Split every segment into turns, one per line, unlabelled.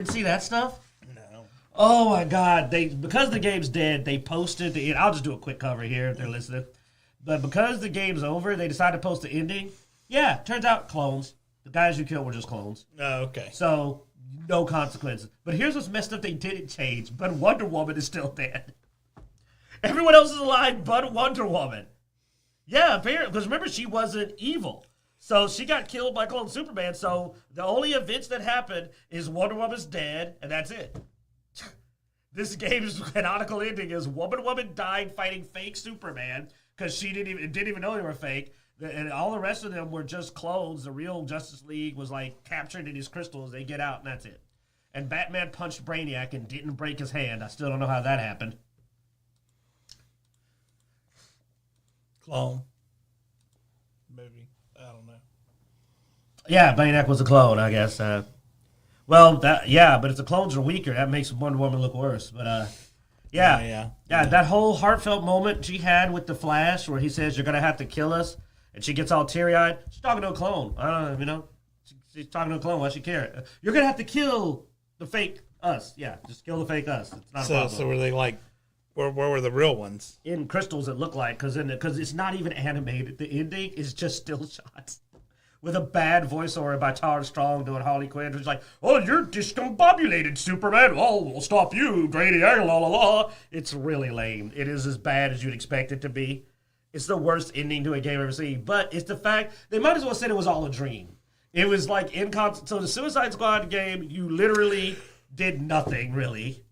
See that stuff?
No.
Oh my God! Because the game's dead, they posted the. I'll just do a quick cover here if they're listening. But because the game's over, they decided to post the ending. Yeah, turns out clones. The guys you killed were just clones.
Oh, okay.
So no consequences. But here's what's messed up: they didn't change. But Wonder Woman is still dead. Everyone else is alive, but Wonder Woman. Yeah, apparently, because remember she wasn't evil. So she got killed by clone Superman, so the only events that happened is Wonder Woman's dead, and that's it. This game's canonical ending is Wonder Woman died fighting fake Superman, because she didn't even know they were fake, and all the rest of them were just clones. The real Justice League was like captured in his crystals, they get out, and that's it. And Batman punched Brainiac and didn't break his hand. I still don't know how that happened.
Clone. Movie. I don't know.
Yeah, Brainiac was a clone, I guess. But if the clones are weaker, that makes Wonder Woman look worse. But yeah, that whole heartfelt moment she had with the Flash, where he says you're gonna have to kill us, and she gets all teary-eyed. She's talking to a clone. She's talking to a clone. Why she care? You're gonna have to kill the fake us. Yeah, just kill the fake us. It's not a problem.
So were they like? Where were the real ones?
In crystals, it looked like, because it's not even animated. The ending is just still shots. With a bad voiceover by Tara Strong doing Harley Quinn. She's like, oh, you're discombobulated, Superman. Oh, we'll stop you, Brainiac, la la la. It's really lame. It is as bad as you'd expect it to be. It's the worst ending to a game I've ever seen. But it's the fact, they might as well said it was all a dream. It was like, so the Suicide Squad game, you literally did nothing, really.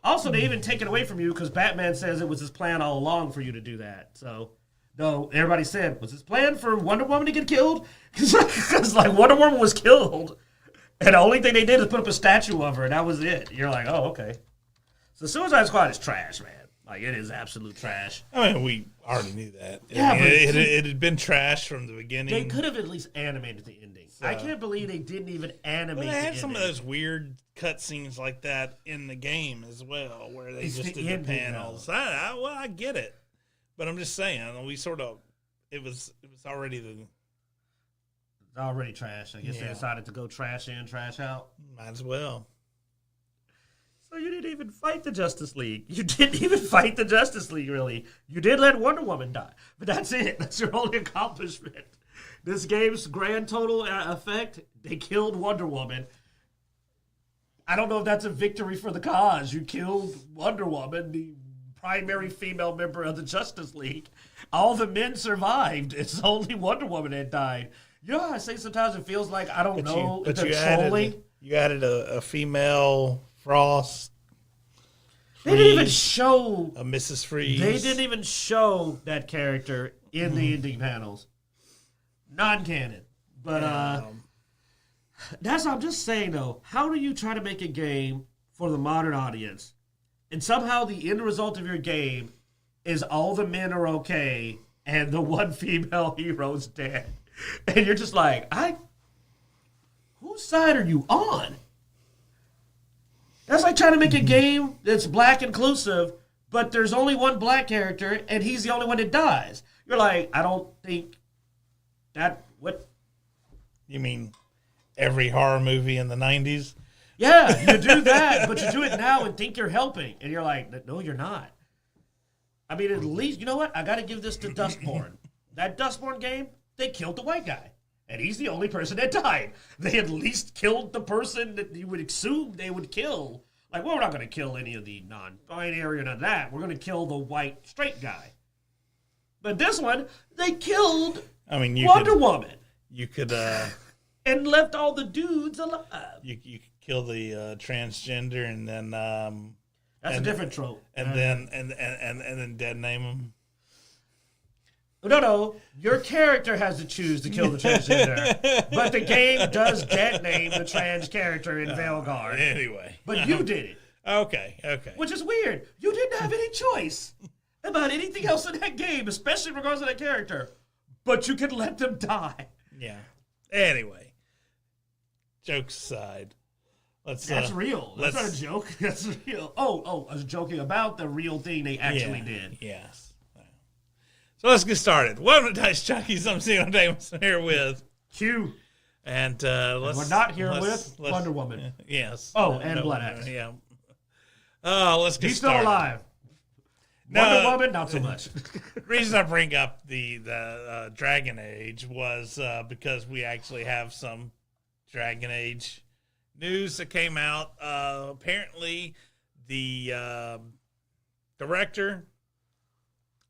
Also, they even take it away from you because Batman says it was his plan all along for you to do that. So, no, everybody said, was his plan for Wonder Woman to get killed? Because, Wonder Woman was killed. And the only thing they did is put up a statue of her, and that was it. You're like, oh, okay. So, Suicide Squad is trash, man. Like, it is absolute trash.
I mean, we already knew that.
Yeah, but
it had been trash from the beginning.
They could have at least animated the ending. So, I can't believe they didn't even animate the ending.
They had some of those weird cutscenes like that in the game as well, where they just did the panels. I get it, but I'm just saying, it was already
It's already trash. I guess they decided to go trash in, trash out.
Might as well.
So you didn't even fight the Justice League. You didn't even fight the Justice League, really. You did let Wonder Woman die. But that's it. That's your only accomplishment. This game's grand total effect, they killed Wonder Woman. I don't know if that's a victory for the cause. You killed Wonder Woman, the primary female member of the Justice League. All the men survived. It's only Wonder Woman that died. You know how I say sometimes it feels like, I don't know, if they're trolling?
You added a female Frost.
They didn't even show
a Mrs. Freeze.
They didn't even show that character in the ending panels. Non-canon. But that's what I'm just saying, though. How do you try to make a game for the modern audience, and somehow the end result of your game is all the men are okay and the one female hero's dead? And you're just like, whose side are you on? That's like trying to make a game that's black inclusive, but there's only one black character, and he's the only one that dies. You're like, I don't think that, what?
You mean every horror movie in the 90s?
Yeah, you do that, but you do it now and think you're helping. And you're like, no, you're not. I mean, at least, you know what? I got to give this to Dustborn. That Dustborn game, they killed the white guy. And he's the only person that died. They at least killed the person that you would assume they would kill. Like, well, we're not going to kill any of the non-binary or none of that. We're going to kill the white straight guy. But this one, they killed Wonder Woman.
You could...
and left all the dudes alive.
You could kill the transgender and then...
That's a different trope.
And then dead name them.
No. Your character has to choose to kill the transgender. But the game does dead name the trans character in Veilguard.
Anyway.
But you did it.
Okay.
Which is weird. You didn't have any choice about anything else in that game, especially in regards to that character. But you could let them die.
Yeah. Anyway. Jokes aside.
That's real. That's not a joke. That's real. Oh, I was joking about the real thing they actually did.
Yes. So let's get started. Welcome to Dicejunkies. I'm Xenodamus here with
Q.
And
we're not here with Wonder Woman.
Yes.
Oh, and Bloodaxe.
Yeah. Oh, let's get
He's still
started.
alive.
No,
Wonder Woman, not so much.
The reason I bring up the Dragon Age was because we actually have some Dragon Age news that came out. Apparently, the director,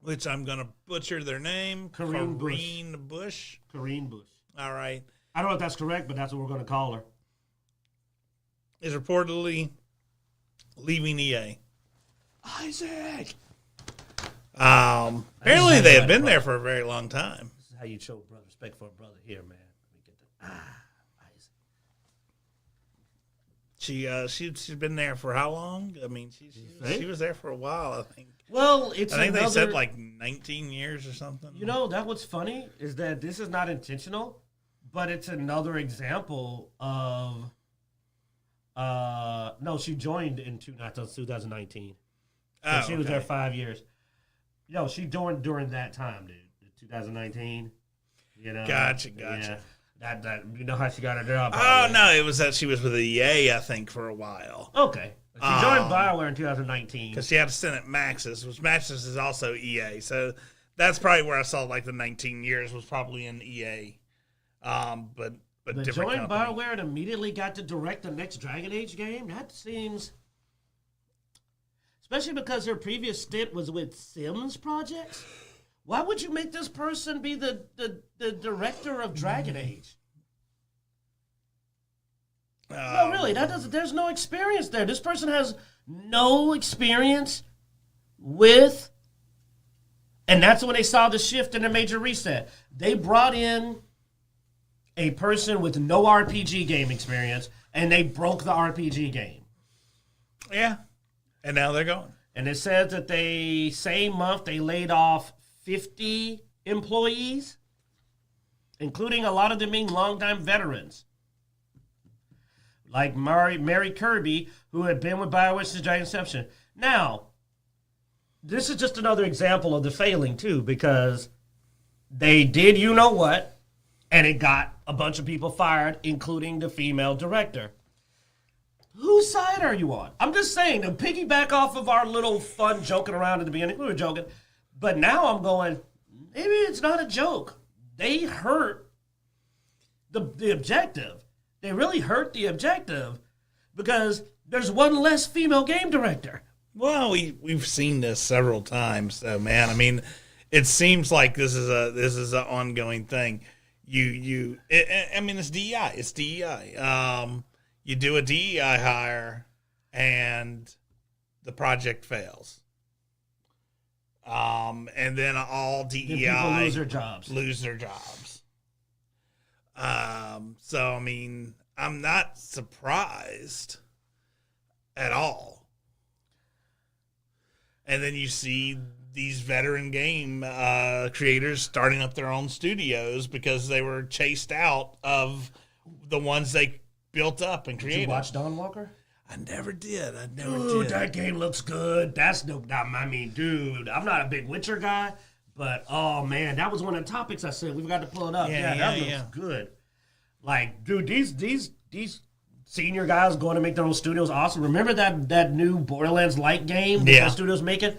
which I'm going to butcher their name,
Corrine
Bush.
Corrine Bush.
All right.
I don't know if that's correct, but that's what we're going to call her.
Is reportedly leaving EA.
Isaac!
Apparently they have been there for a very long time.
This is how you show respect for a brother here, man. Let me get
Isaac. She's been there for how long? I mean, she was there for a while, I think.
Well, I think
they said like 19 years or something.
You know, that what's funny is that this is not intentional, but it's another example of. No, she joined in 2019. So she was there 5 years. Yo, she joined during that time, dude. 2019. You know.
Gotcha.
Yeah. That you know how she got her job.
Oh no, it was that she was with EA, I think, for a while.
Okay. She joined BioWare in 2019.
Because she had to send it Maxis, which Maxis is also EA. So that's probably where I saw like the 19 years was probably in EA. But different
joined
company.
BioWare and immediately got to direct the next Dragon Age game? That seems... Especially because her previous stint was with Sims projects. Why would you make this person be the director of Dragon Age? No, really, there's no experience there. This person has no experience with, and that's when they saw the shift in the major reset. They brought in a person with no RPG game experience, and they broke the RPG game.
Yeah. And now they're going.
And it says that same month, they laid off 50 employees, including a lot of them being longtime veterans. Like Mary Kirby, who had been with BioWare since Dragon Inception. Now, this is just another example of the failing, too, because they did you know what, and it got a bunch of people fired, including the female director. Whose side are you on? I'm just saying, to piggyback off of our little fun joking around at the beginning, we were joking, but now I'm going, maybe it's not a joke. They hurt the objective. They really hurt the objective because there's one less female game director.
Well, we've seen this several times, though, man. I mean, it seems like this is an ongoing thing. I mean, it's DEI. It's DEI. You do a DEI hire, and the project fails. And then all DEI
people lose their jobs.
So, I mean, I'm not surprised at all. And then you see these veteran game creators starting up their own studios because they were chased out of the ones they built up and created.
Did you watch Dawn Walker?
I never did.
Dude, that game looks good. Dude, I'm not a big Witcher guy, but oh man, that was one of the topics I said. We've got to pull it up. That looks good. Like, dude, these senior guys going to make their own studios awesome. Remember that new Borderlands-like game that studio's making?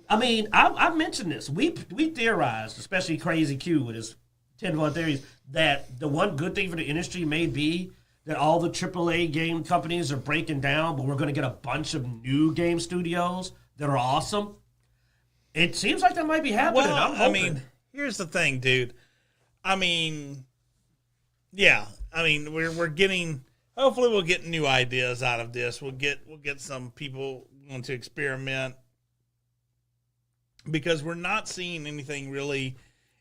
I mean, I mentioned this. We theorized, especially Crazy Q with his 10-foot theories, that the one good thing for the industry may be that all the AAA game companies are breaking down, but we're going to get a bunch of new game studios that are awesome. It seems like that might be happening.
Well,
I'm hoping.
I mean, here's the thing, dude. I mean, yeah. I mean, we're getting. Hopefully, we'll get new ideas out of this. We'll get some people want to experiment because we're not seeing anything really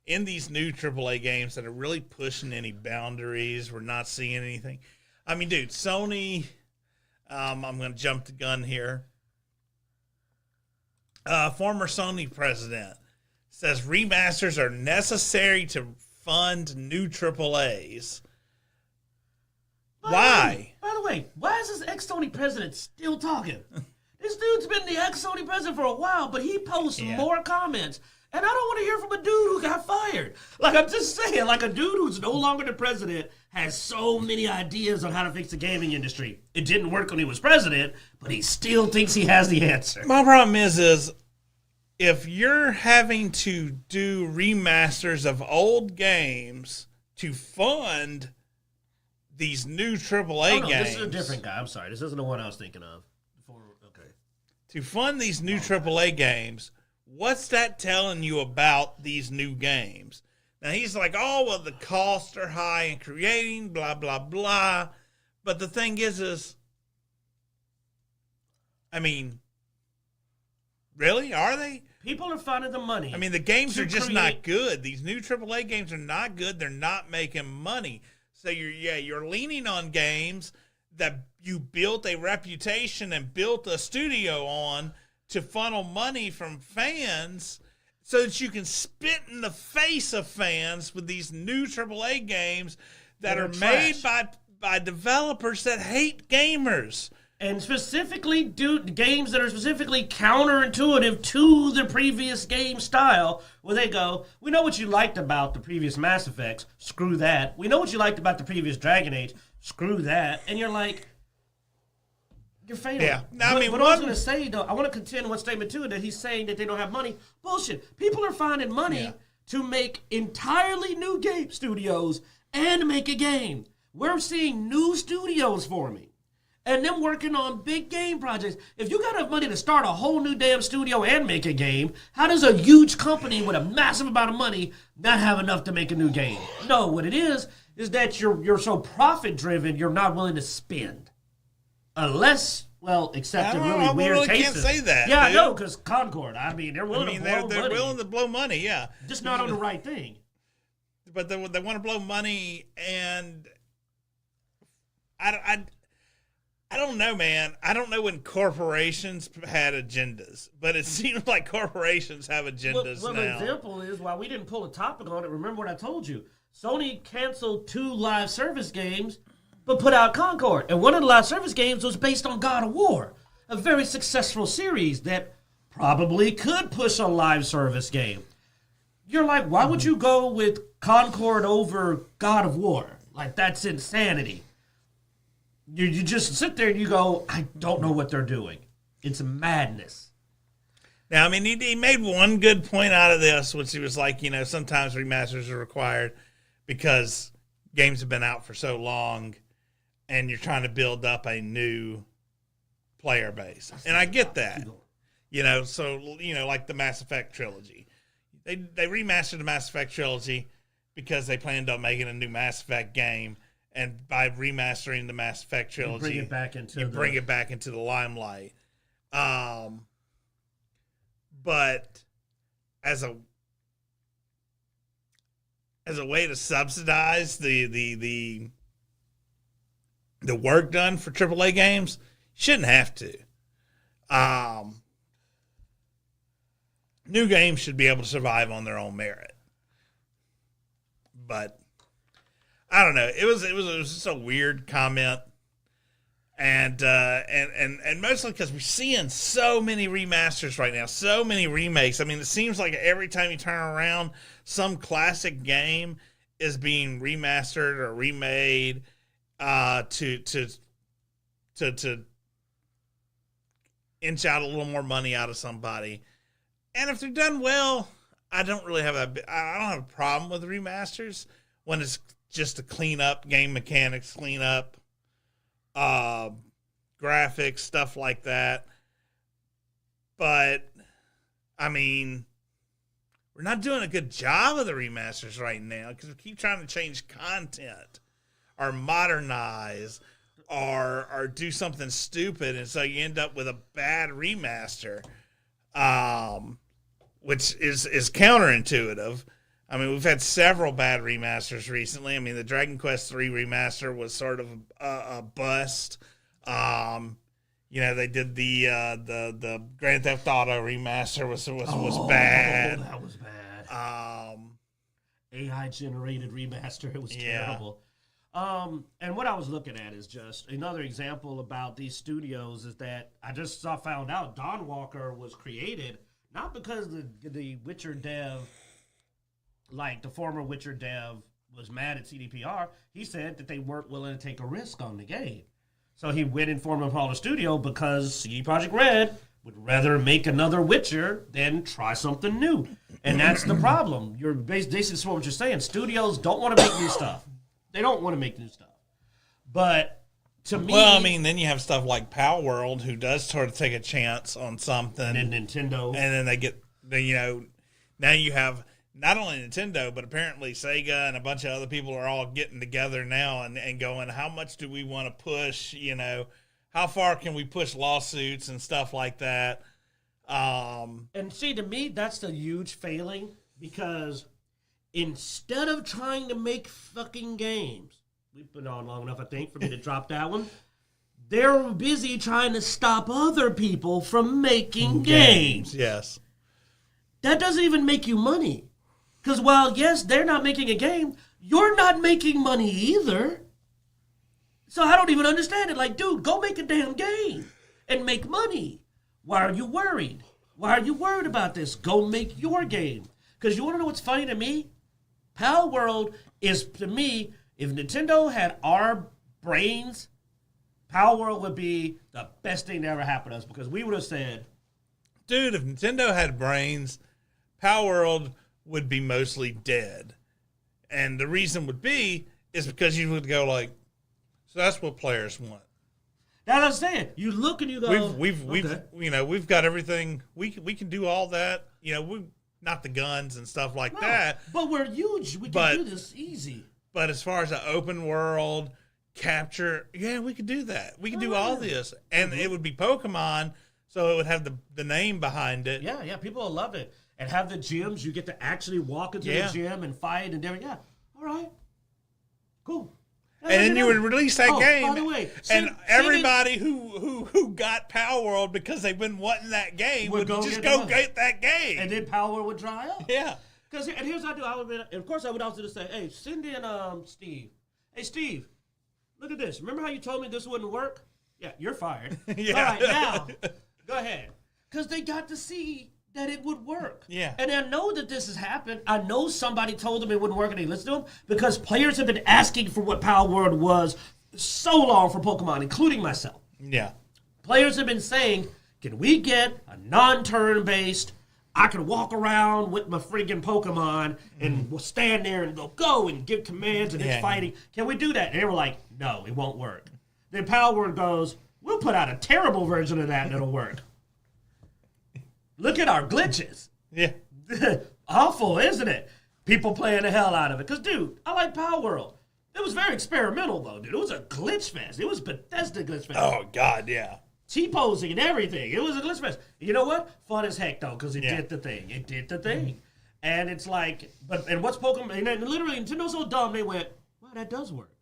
in these new AAA games that are really pushing any boundaries. We're not seeing anything. I mean, dude, Sony, I'm going to jump the gun here. Former Sony president says remasters are necessary to fund new AAAs. Why?
By the way, why is this ex-Sony president still talking? This dude's been the ex-Sony president for a while, but he posts more comments And I don't want to hear from a dude who got fired. Like, I'm just saying, like, a dude who's no longer the president has so many ideas on how to fix the gaming industry. It didn't work when he was president, but he still thinks he has the answer.
My problem is if you're having to do remasters of old games to fund these new AAA games.
This is a different guy. I'm sorry. This isn't the one I was thinking of. Okay.
To fund these new AAA games, what's that telling you about these new games? Now, he's like, oh, well, the costs are high in creating, blah, blah, blah. But the thing is, I mean, really? Are they?
People are finding the money.
I mean, the games are just not good. These new AAA games are not good. They're not making money. So you're leaning on games that you built a reputation and built a studio on to funnel money from fans so that you can spit in the face of fans with these new AAA games that are made by developers that hate gamers.
And specifically games that are specifically counterintuitive to the previous game style, where they go, we know what you liked about the previous Mass Effects, screw that. We know what you liked about the previous Dragon Age, screw that. And you're like, you're failing.
Yeah. Now,
But I was going to say, though, I want to contend with statement 2, that he's saying that they don't have money. Bullshit. People are finding money to make entirely new game studios and make a game. We're seeing new studios forming. And them working on big game projects. If you got enough money to start a whole new damn studio and make a game, how does a huge company with a massive amount of money not have enough to make a new game? No, what it is that you're so profit driven, you're not willing to spend. Unless, well, except in really weird cases.
Can't say that.
Yeah, I know, because Concord. I mean, they're willing to blow money.
They're willing to blow money, yeah.
Just not on the right thing.
But they want to blow money, and I don't know, man. I don't know when corporations had agendas, but it seems like corporations have agendas now.
Well, the example is, while we didn't pull a topic on it, remember what I told you. Sony canceled 2 live service games, but put out Concord. And one of the live service games was based on God of War, a very successful series that probably could push a live service game. You're like, why would you go with Concord over God of War? Like, that's insanity. You just sit there and you go, I don't know what they're doing. It's madness.
Now, I mean, he made one good point out of this, which he was like, sometimes remasters are required because games have been out for so long and you're trying to build up a new player base. And I get that. Like the Mass Effect trilogy. They remastered the Mass Effect trilogy because they planned on making a new Mass Effect game. And by remastering the Mass Effect trilogy,
bring it back into
the limelight. But as a way to subsidize the work done for AAA games, you shouldn't have to. New games should be able to survive on their own merit. But I don't know. It was just a weird comment, and mostly because we're seeing so many remasters right now, so many remakes. I mean, it seems like every time you turn around, some classic game is being remastered or remade to inch out a little more money out of somebody. And if they're done well, I don't have a problem with remasters when it's just to clean up game mechanics, clean up graphics, stuff like that. But, I mean, we're not doing a good job of the remasters right now because we keep trying to change content or modernize or do something stupid. And so you end up with a bad remaster, which is counterintuitive. I mean, we've had several bad remasters recently. I mean, the Dragon Quest III remaster was sort of a bust. They did the Grand Theft Auto remaster was bad.
That was bad. AI generated remaster. It was terrible. And what I was looking at is just another example about these studios is that I just found out Dawn Walker was created Not because the Witcher dev, like the former Witcher dev, was mad at CDPR. He said that they weren't willing to take a risk on the game. So he went and formed Apollo Studio because CD Projekt Red would rather make another Witcher than try something new. And that's the problem. You're basically what you're saying. Studios don't want to make new stuff. They don't want to make new stuff. But to me...
Well, I mean, then you have stuff like Power World, who does sort of take a chance on something.
And then Nintendo.
And then they get, now you have not only Nintendo, but apparently Sega and a bunch of other people are all getting together now and going, how much do we want to push, how far can we push lawsuits and stuff like that?
And see, to me, that's the huge failing, because instead of trying to make fucking games, we've been on long enough, I think, for me to drop that one, they're busy trying to stop other people from making games.
Yes.
That doesn't even make you money. Because while, yes, they're not making a game, you're not making money either. So I don't even understand it. Like, dude, go make a damn game and make money. Why are you worried? Why are you worried about this? Go make your game. Because you want to know what's funny to me? Pal World is, to me, if Nintendo had our brains, Pal World would be the best thing that ever happened to us, because we would have said,
dude, if Nintendo had brains, Pal World would be mostly dead. And the reason would be is because you would go like, so that's what players want.
That's what I'm saying. You look and you go,
we've got everything. We can do all that. We not the guns and stuff like that.
But we're huge. We can do this easy.
But as far as an open world capture, we could do that. We could do all this, and it would be Pokemon, so it would have the name behind it.
Yeah, people will love it. And have the gyms. You get to actually walk into the gym and fight and everything. Yeah, all right, cool.
And then you would release that game.
By the way,
everybody who got Power World because they've been wanting that game would just go get that game.
And then Power World would dry up.
Yeah.
And here's what I do. Of course, I would also just say, hey, send in Steve. Hey, Steve, look at this. Remember how you told me this wouldn't work? Yeah, you're fired.
Yeah.
All right, now, go ahead. Because they got to see that it would work.
Yeah.
And I know that this has happened. I know somebody told them it wouldn't work and they listened to them, because players have been asking for what Power World was so long for Pokemon, including myself.
Yeah.
Players have been saying, can we get a non-turn-based, I can walk around with my friggin' Pokemon and we'll stand there and go and give commands and it's fighting. Can we do that? And they were like, no, it won't work. Then Power World goes, we'll put out a terrible version of that and it'll work. Look at our glitches.
Yeah.
Awful, isn't it? People playing the hell out of it. Because, dude, I like Power World. It was very experimental, though, dude. It was a glitch fest. It was Bethesda glitch fest.
Oh, God, yeah.
T-posing and everything. It was a glitch fest. You know what? Fun as heck, though, because it did the thing. It did the thing. And it's like, and what's Pokemon? And then literally, Nintendo's so dumb, they went, wow, that does work.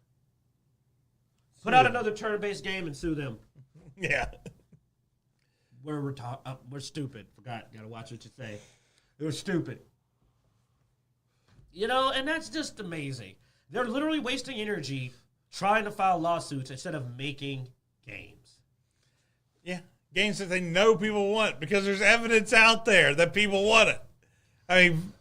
Put out another turn-based game and sue them.
Yeah.
We're stupid. Forgot. Gotta watch what you say. It was stupid. And that's just amazing. They're literally wasting energy trying to file lawsuits instead of making games.
Yeah. Games that they know people want because there's evidence out there that people want it. I mean...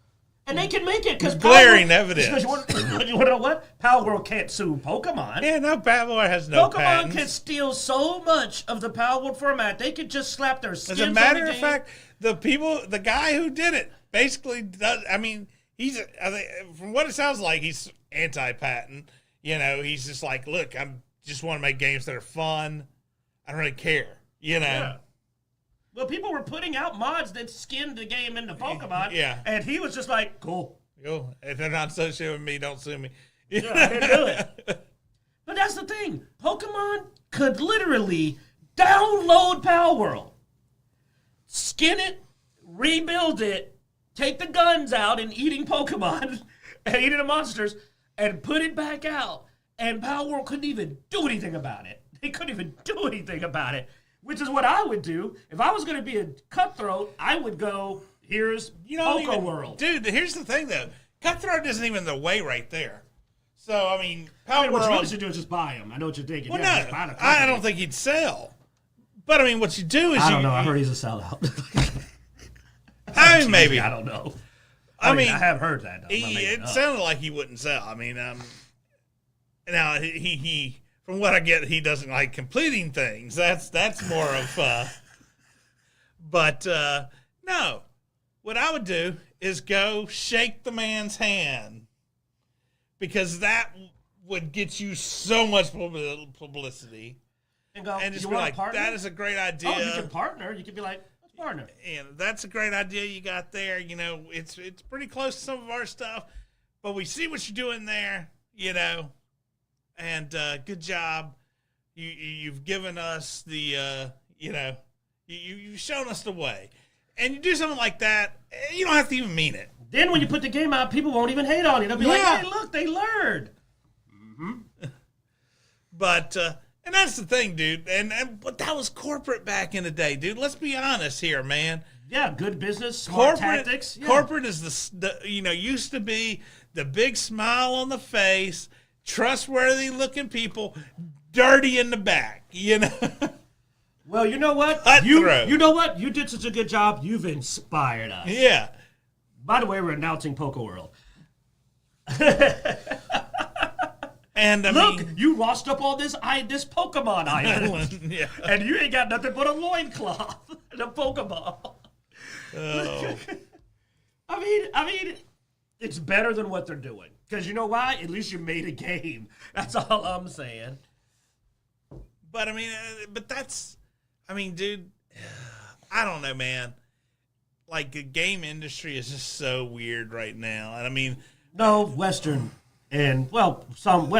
And they can make it because
glaring evidence.
Because you want to know what? Power World can't sue Pokemon.
Yeah, no, Power World has no patents.
Pokemon can steal so much of the Power World format. They could just slap their skins on the game.
As a matter of fact, the guy who did it basically does. I mean, from what it sounds like, he's anti-patent. He's just like, look, I just want to make games that are fun. I don't really care. Yeah.
Well, people were putting out mods that skinned the game into Pokemon.
Yeah.
And he was just like, cool.
Cool. If they're not associated with me, don't sue me.
Yeah, I didn't do it. But that's the thing. Pokemon could literally download Power World, skin it, rebuild it, take the guns out and eating Pokemon and eating the monsters, and put it back out. And Power World couldn't even do anything about it. They couldn't even do anything about it. Which is what I would do. If I was going to be a cutthroat, I would go, here's Poke World.
Dude, here's the thing, though. Cutthroat isn't even the way right there. So, I mean, Power World...
What you really should do is just buy them. I know what you're thinking.
Well, no, I don't think he'd sell. But, I mean, what you do is
I don't know. I heard he's a sellout.
I mean, maybe.
I don't know.
I mean,
I have heard that.
It sounded like he wouldn't sell. I mean, now he from what I get, he doesn't like completing things. That's more of. But no, what I would do is go shake the man's hand, because that would get you so much publicity.
And go,
and just be like, that is a great idea.
Oh, you can partner. You can be like, let's partner.
And that's a great idea you got there. You know, it's pretty close to some of our stuff, but we see what you're doing there, you know, and good job. You've given us the, you know, you've shown us the way. And you do something like that, you don't have to even mean it.
Then when you put the game out, people won't even hate on you. They'll be like, hey, look, they learned. Mm-hmm.
But, and that's the thing, dude. But that was corporate back in the day, dude. Let's be honest here, man.
Yeah, good business, smart tactics. Yeah.
Corporate is the used to be the big smile on the face, trustworthy looking people, dirty in the back, you know.
Well, you know what? You know what? You did such a good job. You've inspired us.
Yeah.
By the way, we're announcing Poke World.
And
look, you washed up all this Pokemon island.
Yeah.
And you ain't got nothing but a loincloth and a Pokeball.
Oh.
I mean, it's better than what they're doing. Because you know why? At least you made a game. That's all I'm saying.
But I mean, dude, I don't know, man. Like, the game industry is just so weird right now. And I mean,
no, Western and, well,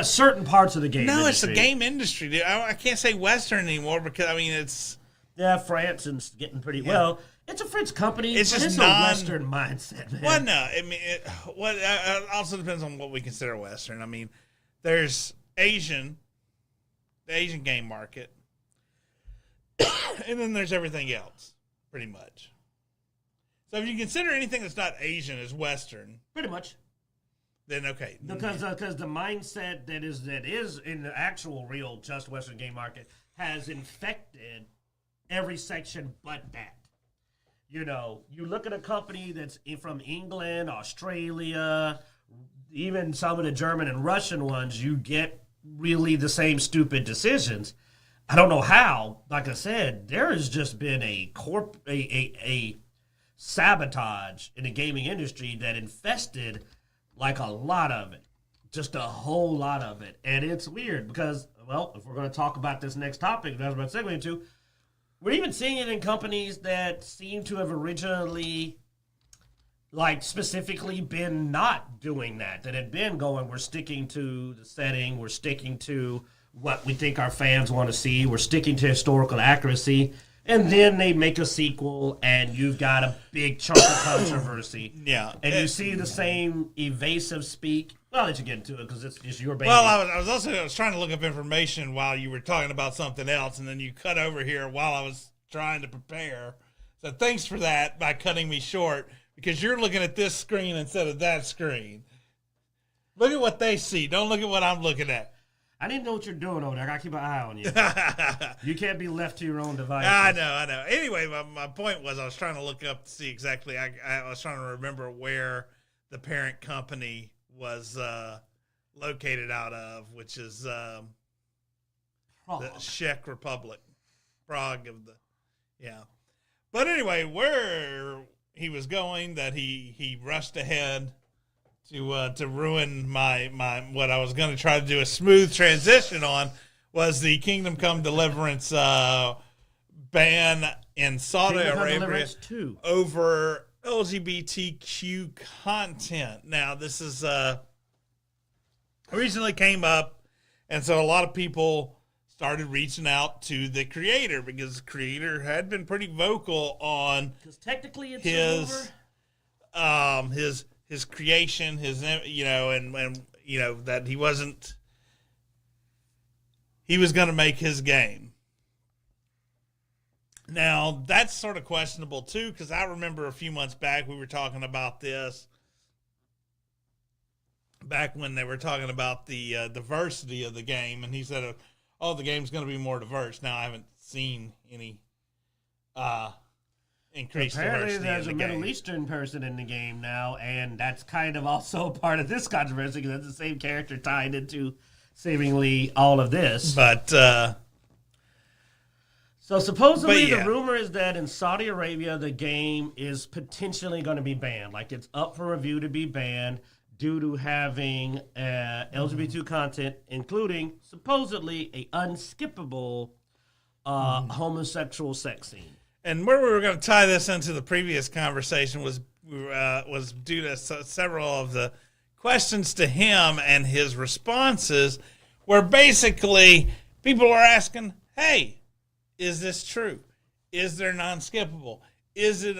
certain parts of the game industry.
No, it's the game industry, dude. I can't say Western anymore because, I mean, it's...
Yeah, France is getting pretty... Yeah. Well, it's a French company,
it's just
a Western mindset, man.
Well, no, I mean, it also depends on what we consider Western. I mean, there's the Asian game market, and then there's everything else, pretty much. So if you consider anything that's not Asian as Western...
Pretty much.
Then okay.
Because the mindset that is in the actual real just Western game market has infected every section but that. You know, you look at a company that's from England, Australia, even some of the German and Russian ones, you get really the same stupid decisions. I don't know how. Like I said, there has just been a sabotage in the gaming industry that infested like a lot of it, just a whole lot of it. And it's weird because, well, if we're going to talk about this next topic, that's what I'm segueing to, we're even seeing it in companies that seem to have originally, like, specifically been not doing that had been going, we're sticking to the setting, we're sticking to what we think our fans want to see, we're sticking to historical accuracy, and then they make a sequel, and you've got a big chunk of controversy.
Yeah.
And you see the same evasive speak. Well, I'll let you get into it, because it's just your baby.
Well, I was trying to look up information while you were talking about something else, and then you cut over here while I was trying to prepare. So thanks for that by cutting me short, because you're looking at this screen instead of that screen. Look at what they see. Don't look at what I'm looking at.
I didn't know what you're doing over there. I got to keep an eye on you. You can't be left to your own devices.
I know. Anyway, my point was I was trying to look up to see exactly. I was trying to remember where the parent company was located out of, which is the Czech Republic. Prague of the, yeah. But anyway, where he was going, that he rushed ahead to ruin my what I was going to try to do a smooth transition on, was the Kingdom Come Deliverance ban in Saudi Arabia over LGBTQ content. Now, this is recently came up, and so a lot of people started reaching out to the creator, because the creator had been pretty vocal on
technically it's
his creation, his, you know, and you know that he was going to make his game. Now, that's sort of questionable too, because I remember a few months back we were talking about this, back when they were talking about the diversity of the game, and he said, oh, the game's going to be more diverse. Now, I haven't seen any increased
Apparently,
diversity
there's
in
a
the
Middle
game.
Eastern person in the game now, and that's kind of also part of this controversy because that's the same character tied into seemingly all of this.
But
So supposedly
yeah.
the rumor is that in Saudi Arabia the game is potentially going to be banned. Like it's up for review to be banned due to having LGBT content, including supposedly a unskippable homosexual sex scene.
And where we were going to tie this into the previous conversation was due to several of the questions to him and his responses, where basically people are asking, "Hey, is this true? Is there non-skippable? Is it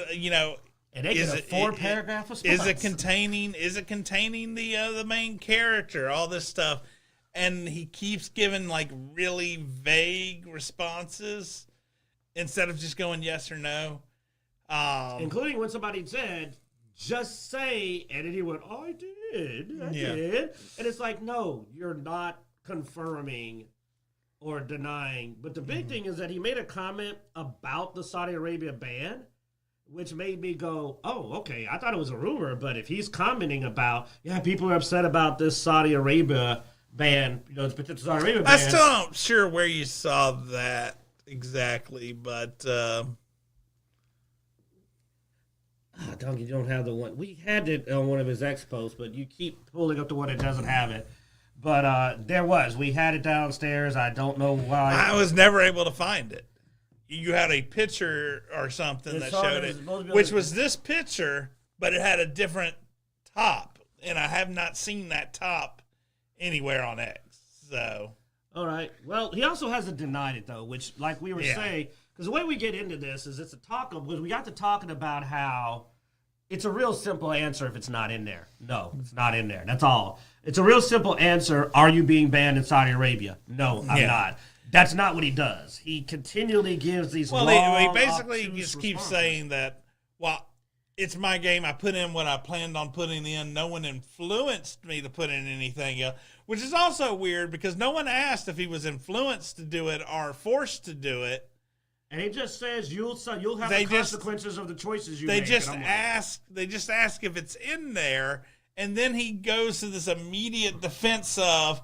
And they get a 4-paragraph response.
Is it containing the main character? All this stuff." And he keeps giving like really vague responses instead of just going yes or no.
Including when somebody said, just say, and then he went, I did. And it's like, no, you're not confirming or denying. But the big thing is that he made a comment about the Saudi Arabia ban, which made me go, oh, okay, I thought it was a rumor, but if he's commenting about, people are upset about this Saudi Arabia ban, this potential Saudi Arabia ban.
I'm still not sure where you saw that exactly, but
Donkey, you don't have the one. We had it on one of his X posts, but you keep pulling up the one that doesn't have it. But there was. We had it downstairs. I don't know why.
I was never able to find it. You had a picture or something that showed it, which was this picture, but it had a different top, and I have not seen that top anywhere on X. So,
all right. Well, he also hasn't denied it though, which, like we were saying, because the way we get into this is it's a talk of, because we got to talking about how it's a real simple answer if it's not in there. No, it's not in there. That's all. It's a real simple answer. Are you being banned in Saudi Arabia? No, I'm not. That's not what he does. He continually gives these long,
he basically just keeps
responses.
saying that, well, it's my game. I put in what I planned on putting in. No one influenced me to put in anything else, which is also weird because no one asked if he was influenced to do it or forced to do it.
And he just says you'll have the consequences of the choices you
make. They just ask if it's in there, and then he goes to this immediate defense of,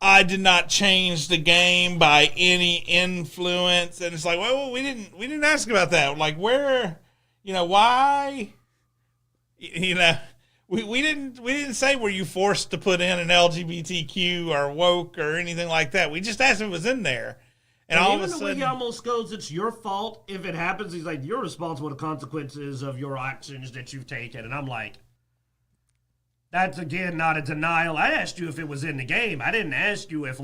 I did not change the game by any influence, and it's like, well, we didn't ask about that. Like, where, why, we didn't say were you forced to put in an LGBTQ or woke or anything like that. We just asked if it was in there, and all of a sudden,
the way he almost goes, it's your fault if it happens. He's like, you're responsible for the consequences of your actions that you've taken, and I'm like, that's, again, not a denial. I asked you if it was in the game. I didn't ask you if,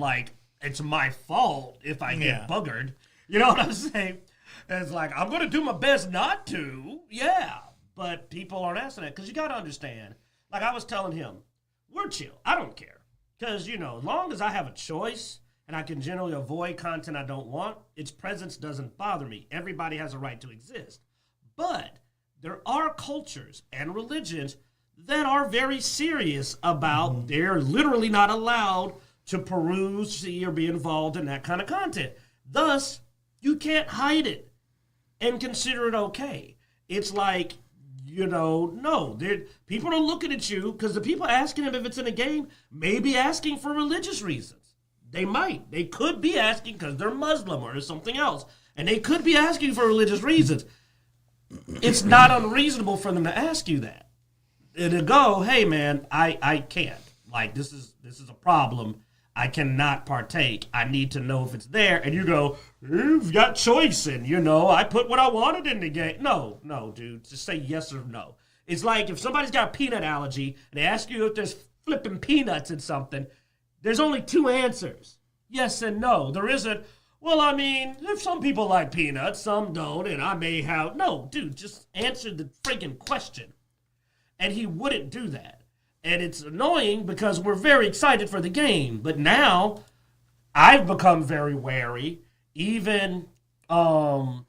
it's my fault if I get buggered. You know what I'm saying? It's like, I'm going to do my best not to. Yeah. But people aren't asking that because you got to understand. Like I was telling him, we're chill. I don't care. Because, as long as I have a choice and I can generally avoid content I don't want, its presence doesn't bother me. Everybody has a right to exist. But there are cultures and religions that are very serious about they're literally not allowed to peruse, see, or be involved in that kind of content. Thus, you can't hide it and consider it okay. It's like, no, people are looking at you because the people asking him if it's in a game may be asking for religious reasons. They might. They could be asking because they're Muslim or there's something else. And they could be asking for religious reasons. It's not unreasonable for them to ask you that. To go, hey man, I can't. Like this is a problem. I cannot partake. I need to know if it's there. And you go, you've got choice, and I put what I wanted in the game. No, dude, just say yes or no. It's like if somebody's got a peanut allergy and they ask you if there's flipping peanuts in something, there's only 2 answers: yes and no. There isn't. Well, I mean, if some people like peanuts, some don't, and I may have. No, dude, just answer the friggin' question. And he wouldn't do that. And it's annoying because we're very excited for the game. But now I've become very wary. Even Xeno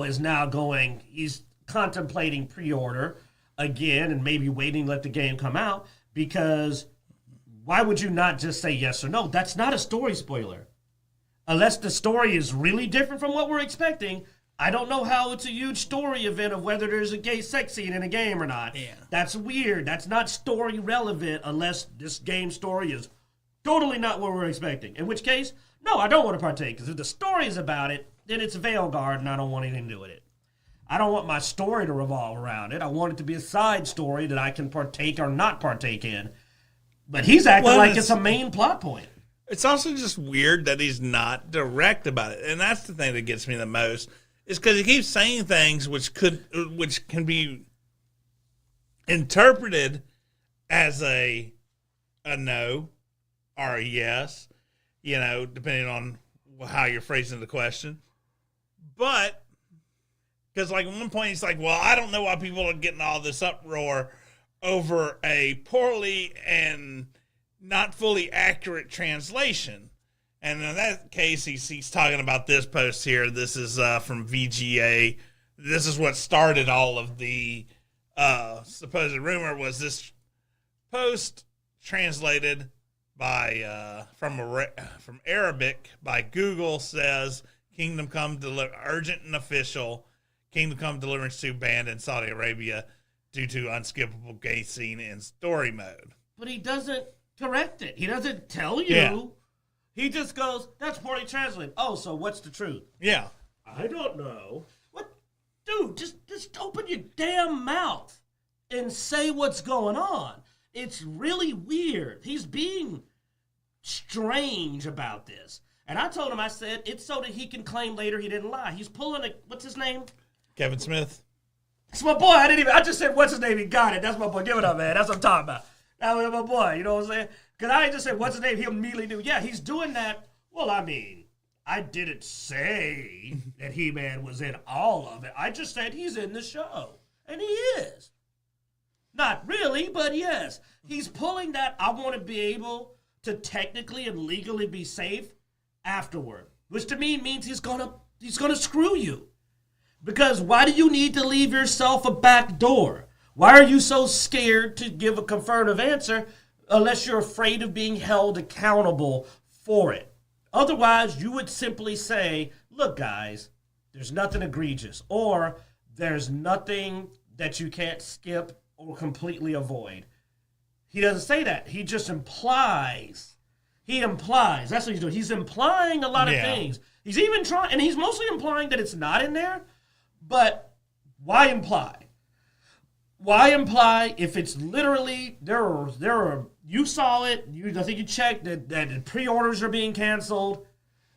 is now going, he's contemplating pre-order again and maybe waiting to let the game come out. Because why would you not just say yes or no? That's not a story spoiler. Unless the story is really different from what we're expecting, I don't know how it's a huge story event of whether there's a gay sex scene in a game or not.
Yeah.
That's weird. That's not story relevant unless this game story is totally not what we're expecting. In which case, no, I don't want to partake. Because if the story is about it, then it's Veilguard and I don't want anything to do with it. I don't want my story to revolve around it. I want it to be a side story that I can partake or not partake in. But he's acting like it's a main plot point.
It's also just weird that he's not direct about it. And that's the thing that gets me the most. Is because he keeps saying things which can be interpreted as a no or a yes, depending on how you're phrasing the question. But because like at one point he's like, well, I don't know why people are getting all this uproar over a poorly and not fully accurate translation. And in that case, he's talking about this post here. This is from VGA. This is what started all of the supposed rumor. Was this post translated by from Arabic by Google says Kingdom Come urgent and official. Kingdom Come Deliverance 2 banned in Saudi Arabia due to unskippable gay scene in story mode.
But he doesn't correct it. He doesn't tell you.
Yeah.
He just goes, that's poorly translated. Oh, so what's the truth?
Yeah.
I don't know. What? Dude, just open your damn mouth and say what's going on. It's really weird. He's being strange about this. And I told him, I said, it's so that he can claim later he didn't lie. He's pulling what's his name?
Kevin Smith.
That's my boy. I just said, what's his name? He got it. That's my boy. Give it up, man. That's what I'm talking about. That was my boy. You know what I'm saying? Because I just said, what's his name? He immediately knew. Yeah, he's doing that. Well, I mean, I didn't say that He-Man was in all of it. I just said he's in the show. And he is. Not really, but yes. He's pulling that I want to be able to technically and legally be safe afterward. Which to me means he's gonna screw you. Because why do you need to leave yourself a back door? Why are you so scared to give a confirmative answer unless you're afraid of being held accountable for it? Otherwise, you would simply say, look, guys, there's nothing egregious, or there's nothing that you can't skip or completely avoid. He doesn't say that. He just implies. He implies. That's what he's doing. He's implying a lot of things. He's even trying, and he's mostly implying that it's not in there, but why imply? Why imply if it's literally, there are you saw it, I think you checked that the pre-orders are being canceled.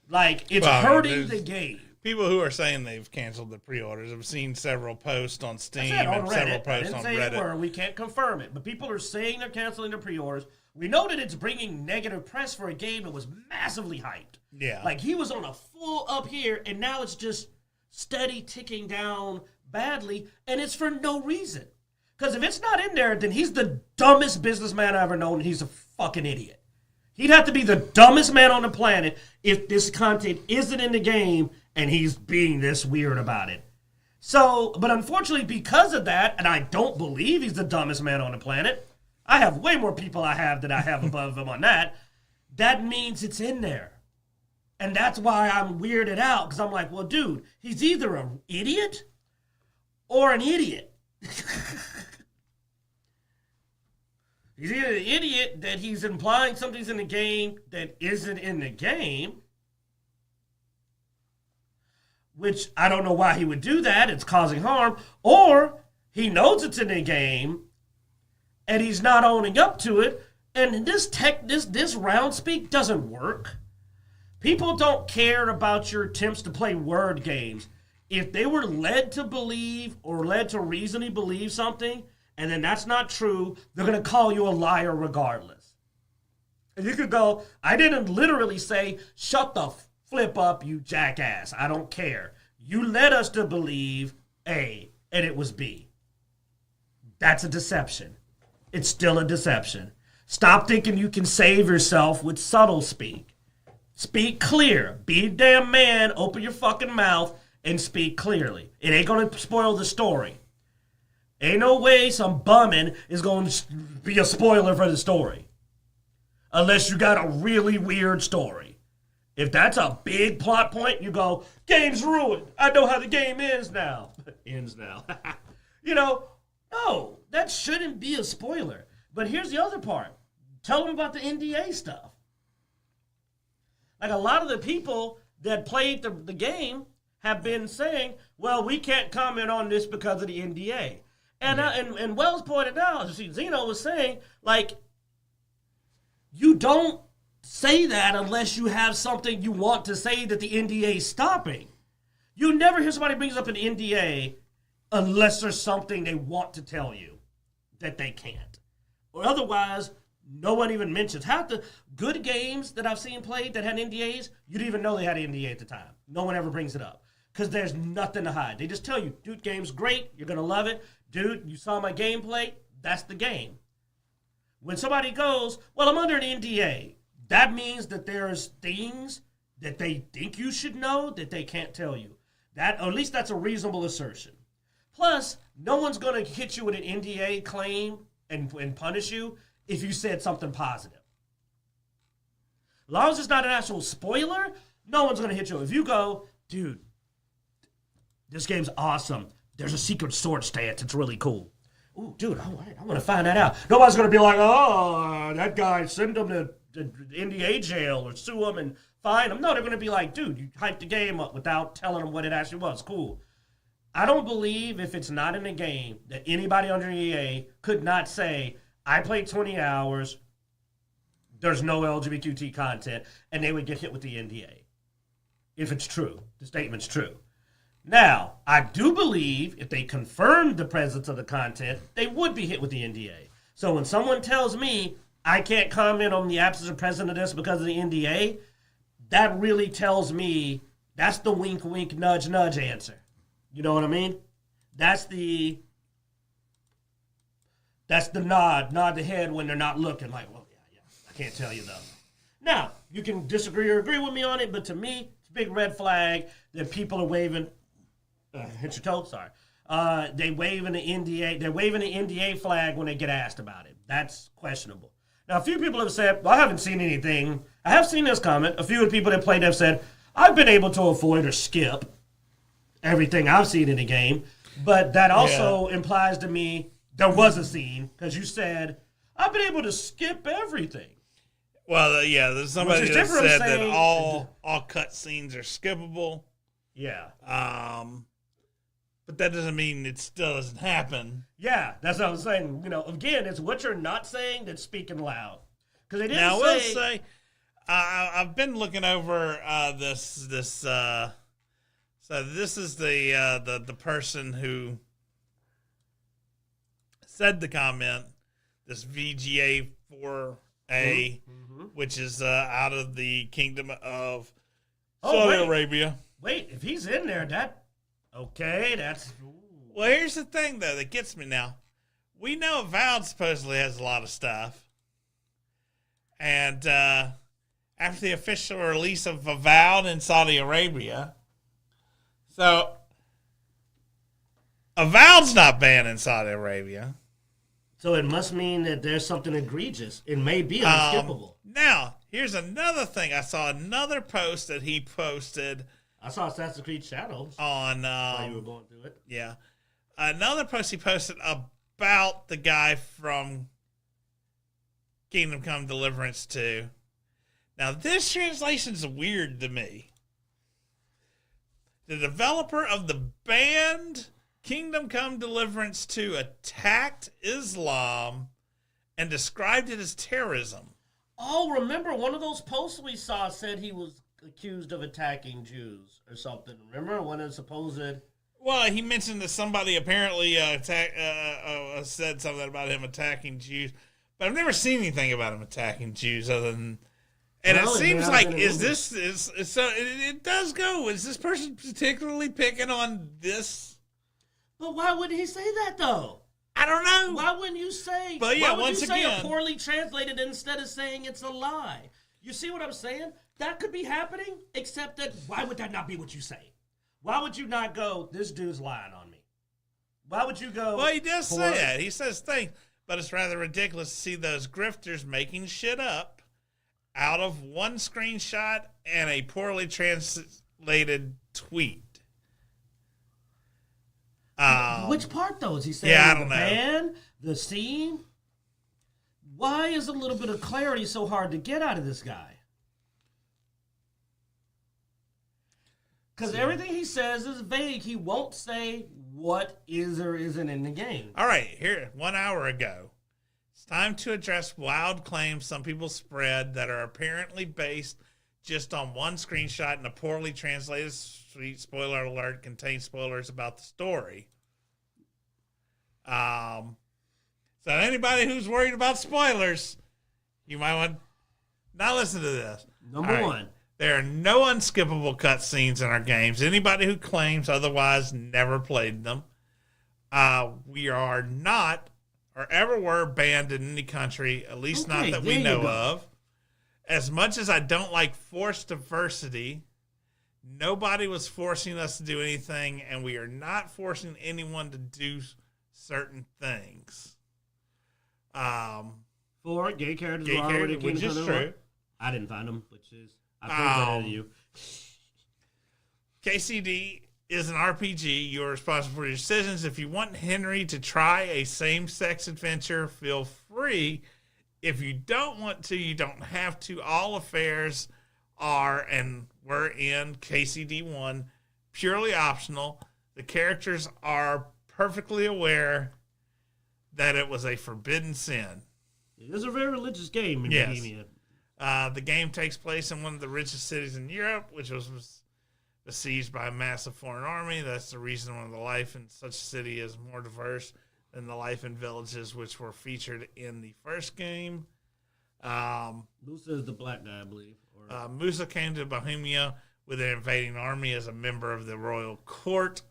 Like, it's hurting the game.
People who are saying they've canceled the pre-orders. I've seen several posts on Steam
and
several posts on Reddit.
I didn't say it were. We can't confirm it, but people are saying they're canceling their pre-orders. We know that it's bringing negative press for a game that was massively hyped.
Yeah.
Like, he was on a full up here, and now it's just steady ticking down badly, and it's for no reason. Because if it's not in there, then he's the dumbest businessman I've ever known, and he's a fucking idiot. He'd have to be the dumbest man on the planet if this content isn't in the game and he's being this weird about it. So, but unfortunately, because of that, and I don't believe he's the dumbest man on the planet, I have way more people I have above him on that, that means it's in there. And that's why I'm weirded out, because I'm like, well, dude, he's either an idiot or an idiot. He's either an idiot that he's implying something's in the game that isn't in the game, which I don't know why he would do that. It's causing harm. Or he knows it's in the game and he's not owning up to it. And this round speak doesn't work. People don't care about your attempts to play word games. If they were led to believe or led to reasonably believe something, and then that's not true, they're going to call you a liar regardless. And you could go, I didn't literally say, shut the flip up, you jackass. I don't care. You led us to believe A, and it was B. That's a deception. It's still a deception. Stop thinking you can save yourself with subtle speak. Speak clear. Be a damn man, open your fucking mouth, and speak clearly. It ain't going to spoil the story. Ain't no way some bumming is going to be a spoiler for the story. Unless you got a really weird story. If that's a big plot point, you go, game's ruined. I know how the game ends now. Ends now. No, that shouldn't be a spoiler. But here's the other part. Tell them about the NDA stuff. Like a lot of the people that played the game have been saying, well, we can't comment on this because of the NDA. And Wells pointed out, Zeno was saying, like, you don't say that unless you have something you want to say that the NDA is stopping. You never hear somebody brings up an NDA unless there's something they want to tell you that they can't. Or otherwise, no one even mentions. Half the good games that I've seen played that had NDAs, you didn't even know they had an NDA at the time. No one ever brings it up because there's nothing to hide. They just tell you, dude, game's great. You're going to love it. Dude, you saw my gameplay. That's the game. When somebody goes, well, I'm under an NDA, that means that there's things that they think you should know that they can't tell you. Or at least that's a reasonable assertion. Plus, no one's going to hit you with an NDA claim and punish you if you said something positive. As long as it's not an actual spoiler, no one's going to hit you. If you go, dude, this game's awesome. There's a secret sword stance. It's really cool. Ooh, dude, I want to find that out. Nobody's going to be like, oh, that guy, send him to NDA jail or sue him and fine him. No, they're going to be like, dude, you hyped the game up without telling them what it actually was. Cool. I don't believe if it's not in the game that anybody under EA could not say, I played 20 hours, there's no LGBTQ content, and they would get hit with the NDA. If it's true. The statement's true. Now, I do believe if they confirmed the presence of the content, they would be hit with the NDA. So when someone tells me I can't comment on the absence of presence of this because of the NDA, that really tells me that's the wink, wink, nudge, nudge answer. You know what I mean? That's the nod the head when they're not looking like, well, yeah, I can't tell you though. Now, you can disagree or agree with me on it, but to me, it's a big red flag that people are waving. Hit your toe, sorry. They're waving the NDA flag when they get asked about it. That's questionable. Now, a few people have said, well, I haven't seen anything. I have seen this comment. A few of the people that played have said, I've been able to avoid or skip everything I've seen in the game. But that also implies to me there was a scene, because you said, I've been able to skip everything.
Well, there's somebody that said that all cut scenes are skippable.
Yeah.
But that doesn't mean it still doesn't happen.
Yeah, that's what I was saying. Again, it's what you're not saying that's speaking loud. Because they didn't
now, I will say, I've been looking over this. So this is the person who said the comment. This VGA4A, which is out of the Kingdom of Saudi Arabia.
Wait, if he's in there, that's...
Well, here's the thing, though, that gets me now. We know Avowed supposedly has a lot of stuff. And after the official release of Avowed in Saudi Arabia, so Avowed's not banned in Saudi Arabia.
So it must mean that there's something egregious. It may be unskippable.
Now, here's another thing. I saw another post that he posted.
I saw Assassin's Creed Shadows
on
while you were going through it.
Yeah. Another post he posted about the guy from Kingdom Come Deliverance 2. Now, this translation's weird to me. The developer of the banned Kingdom Come Deliverance 2 attacked Islam and described it as terrorism.
Oh, remember one of those posts we saw said he was accused of attacking Jews or something. Remember when it's supposed...
Well, he mentioned that somebody apparently said something about him attacking Jews, but I've never seen anything about him attacking Jews other than... And it seems like, it does go. Is this person particularly picking on this?
But why would he say that, though?
I don't know.
Why wouldn't you say...
But yeah,
once again... poorly translated instead of saying it's a lie? You see what I'm saying? That could be happening, except that why would that not be what you say? Why would you not go, this dude's lying on me? Why would you go...
Well, he does say that. He says things, but it's rather ridiculous to see those grifters making shit up out of one screenshot and a poorly translated tweet.
Which part, though? Is he saying
I don't
the
know.
band, the scene? Why is a little bit of clarity so hard to get out of this guy? Because everything he says is vague. He won't say what is or isn't in the game.
All right, here, 1 hour ago. It's time to address wild claims some people spread that are apparently based just on one screenshot and a poorly translated tweet. Spoiler alert, contains spoilers about the story. So anybody who's worried about spoilers, you might want to not listen to this.
Number one.
There are no unskippable cutscenes in our games. Anybody who claims otherwise never played them. We are not or ever were banned in any country, at least not that we know of. As much as I don't like forced diversity, nobody was forcing us to do anything, and we are not forcing anyone to do certain things.
For gay characters, which is true. I didn't find them, which is I played better than you.
KCD is an RPG. You're responsible for your decisions. If you want Henry to try a same-sex adventure, feel free. If you don't want to, you don't have to. All affairs are, and were in KCD 1, purely optional. The characters are perfectly aware that it was a forbidden sin.
It is a very religious game in Bohemia.
The game takes place in one of the richest cities in Europe, which was besieged by a massive foreign army. That's the reason why the life in such a city is more diverse than the life in villages, which were featured in the first game.
Musa is the black guy, I believe.
Musa came to Bohemia with an invading army as a member of the royal court.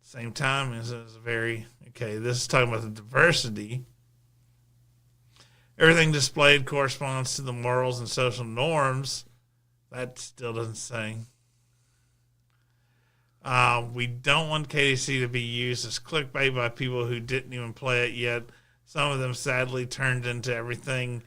Same time, this is this is talking about the diversity. Everything displayed corresponds to the morals and social norms. That still doesn't say. We don't want KDC to be used as clickbait by people who didn't even play it yet. Some of them sadly turned into everything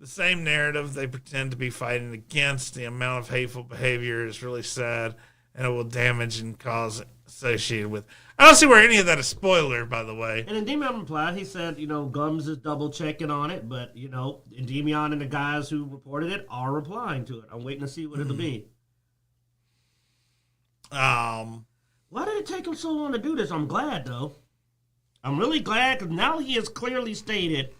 the same narrative they pretend to be fighting against. The amount of hateful behavior is really sad, and it will damage and cause associated with. I don't see where any of that is spoiler, by the way.
And Endymion replied, he said, Gums is double checking on it, but, Endymion and the guys who reported it are replying to it. I'm waiting to see what it'll be. Why did it take him so long to do this? I'm glad, though. I'm really glad, because now he has clearly stated.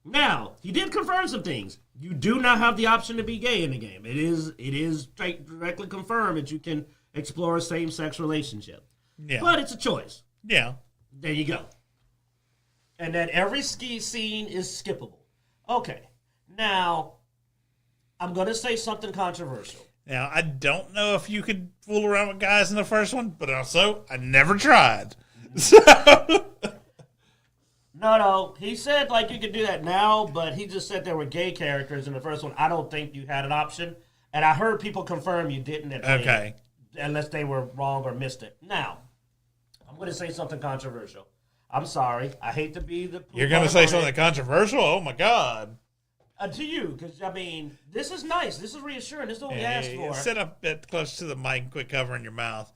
Now, he did confirm some things. You do not have the option to be gay in the game. It is directly confirmed that you can explore a same-sex relationship. Yeah. But it's a choice.
Yeah.
There you go. And that every ski scene is skippable. Okay. Now, I'm going to say something controversial.
Now, I don't know if you could fool around with guys in the first one, but also, I never tried. So.
No. He said, you could do that now, but he just said there were gay characters in the first one. I don't think you had an option. And I heard people confirm you didn't.
Okay.
Unless they were wrong or missed it. Now, I'm going to say something controversial. I'm sorry. I hate to be the...
You're going to say something controversial? Oh, my God.
To you, because, this is nice. This is reassuring. This is what we asked for.
Sit up a bit close to the mic and quit covering your mouth.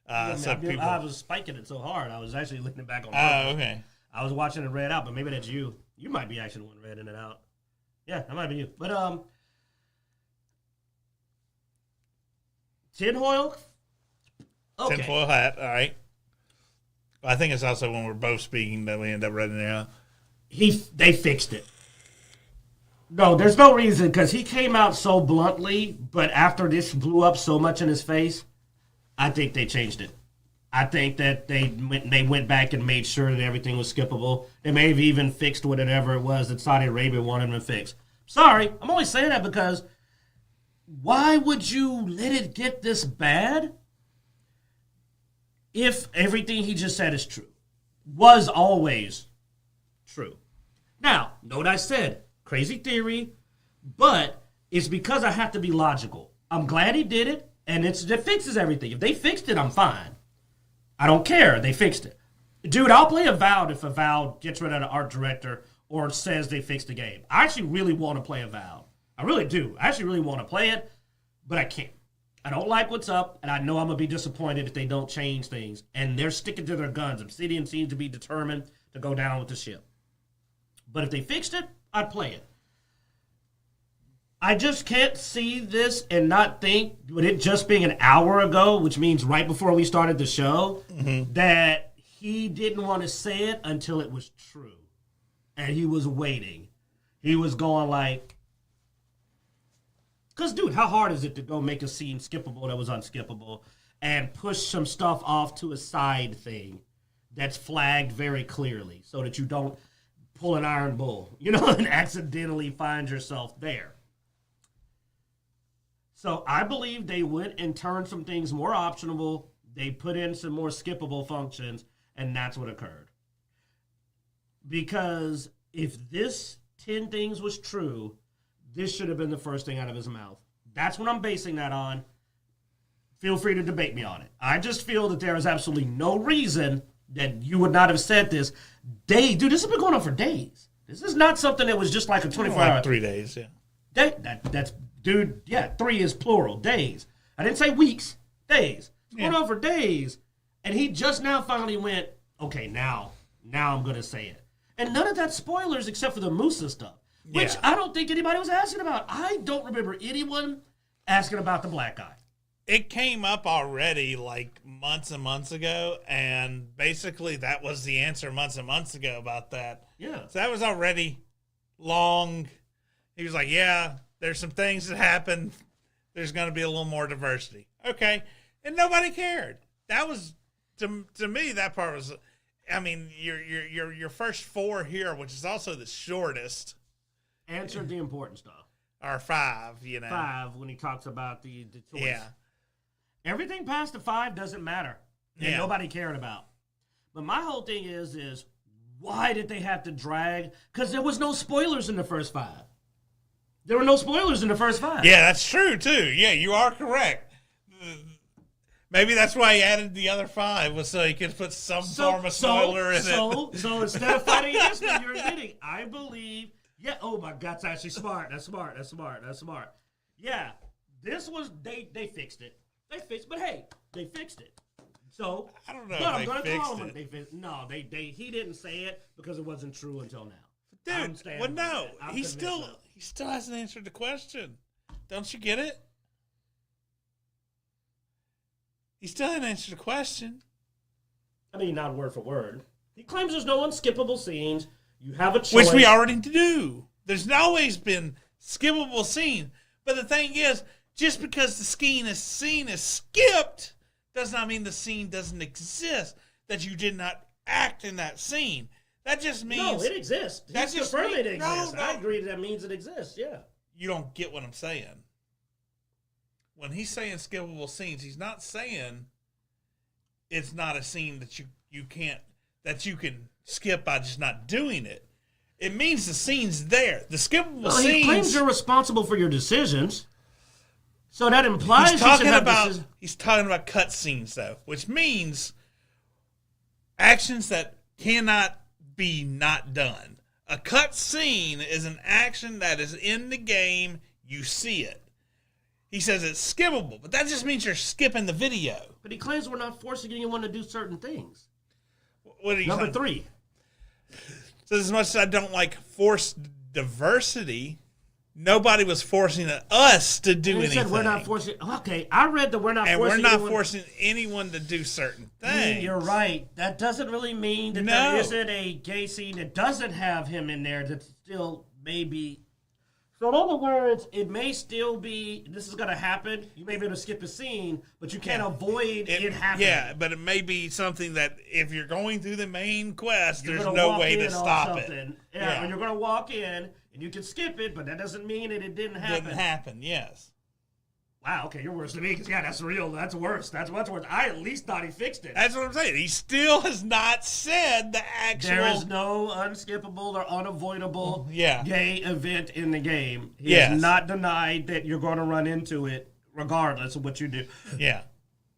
I was spiking it so hard, I was actually leaning back on
okay.
I was watching it read out, but maybe that's you. You might be actually the one reading it out. Yeah, that might be you. But, tinfoil? Okay.
Tinfoil hat, all right. I think it's also when we're both speaking that we end up reading it out.
They fixed it. No, there's no reason, because he came out so bluntly, but after this blew up so much in his face, I think they changed it. I think that they went back and made sure that everything was skippable. They may have even fixed whatever it was that Saudi Arabia wanted them to fix. Sorry, I'm only saying that because why would you let it get this bad if everything he just said is true? Was always true. Now, note I said, crazy theory, but it's because I have to be logical. I'm glad he did it, and it fixes everything. If they fixed it, I'm fine. I don't care. They fixed it. Dude, I'll play Avowed if Avowed gets rid of the art director or says they fixed the game. I actually really want to play Avowed. I really do. I actually really want to play it, but I can't. I don't like what's up, and I know I'm going to be disappointed if they don't change things. And they're sticking to their guns. Obsidian seems to be determined to go down with the ship. But if they fixed it, I'd play it. I just can't see this and not think, with it just being an hour ago, which means right before we started the show, that he didn't want to say it until it was true. And he was waiting. He was going like, because, dude, how hard is it to go make a scene skippable that was unskippable and push some stuff off to a side thing that's flagged very clearly so that you don't pull an iron bull, and accidentally find yourself there. So I believe they went and turned some things more optionable. They put in some more skippable functions, and that's what occurred. Because if this 10 things was true, this should have been the first thing out of his mouth. That's what I'm basing that on. Feel free to debate me on it. I just feel that there is absolutely no reason that you would not have said this. Dude, this has been going on for days. This is not something that was just like a 24-hour.
Like 3 days, yeah.
That's, dude, yeah, 3 is plural, days. I didn't say weeks, days. It's going on for days. And he just now finally went, okay, now I'm going to say it. And none of that spoilers except for the Musa stuff, which I don't think anybody was asking about. I don't remember anyone asking about the black guy.
It came up already like months and months ago, and basically that was the answer months and months ago about that.
Yeah.
So that was already long. He was like, yeah, there's some things that happen. There's going to be a little more diversity. Okay. And nobody cared. That was, to me, that part was, I mean, your first 4 here, which is also the shortest.
Answered the important stuff.
Or 5,
5 when he talks about the choice.
Yeah.
Everything past the 5 doesn't matter. And nobody cared about. But my whole thing is why did they have to drag? Because there was no spoilers in the first 5. There were no spoilers in the first 5.
Yeah, that's true, too. Yeah, you are correct. Maybe that's why he added the other 5, was so he could put some form of spoiler in it. So instead of fighting against it, you're admitting,
I believe, oh my God, that's actually smart. That's smart. Yeah, this was, they fixed it. But hey, they fixed it. So,
I don't know
but I'm
if
going
they
to call
fixed
them.
it.
No, he didn't say it because it wasn't true until now.
Dude, well, no, he still hasn't answered the question. Don't you get it? He still hasn't answered the question.
I mean, not word for word. He claims there's no unskippable scenes. You have a choice.
Which we already do. There's always been skippable scenes. But the thing is, just because the scene is skipped does not mean the scene doesn't exist, that you did not act in that scene. That just means...
No, it exists. That's just confirming it exists.
No.
I agree that means it exists, yeah.
You don't get what I'm saying. When he's saying skippable scenes, he's not saying it's not a scene that you can skip by just not doing it. It means the scene's there. The skippable scenes...
He claims you're responsible for your decisions. So that implies
he's talking about cut scenes, though, which means actions that cannot be not done. A cut scene is an action that is in the game. You see it. He says it's skippable, but that just means you're skipping the video.
But he claims we're not forcing anyone to do certain things.
What are you
Number
saying?
3.
So as much as I don't like forced diversity, nobody was forcing us to do anything.
Said we're not forcing. Okay, I read that we're not forcing.
And we're not forcing anyone to do certain things.
You're right. That doesn't really mean that there isn't a gay scene that doesn't have him in there that still may be. So in other words, it may still be, this is going to happen. You may be able to skip a scene, but you can't avoid it happening.
Yeah, but it may be something that if you're going through the main quest, there's no way to stop it.
Yeah, you're going to walk in, and you can skip it, but that doesn't mean that it didn't happen.
Didn't happen, yes.
Wow, okay, you're worse than me, because, that's real. That's worse. That's much worse. I at least thought he fixed it.
That's what I'm saying. He still has not said the actual...
There is no unskippable or unavoidable gay event in the game. He has not denied that you're going to run into it regardless of what you do.
Yeah.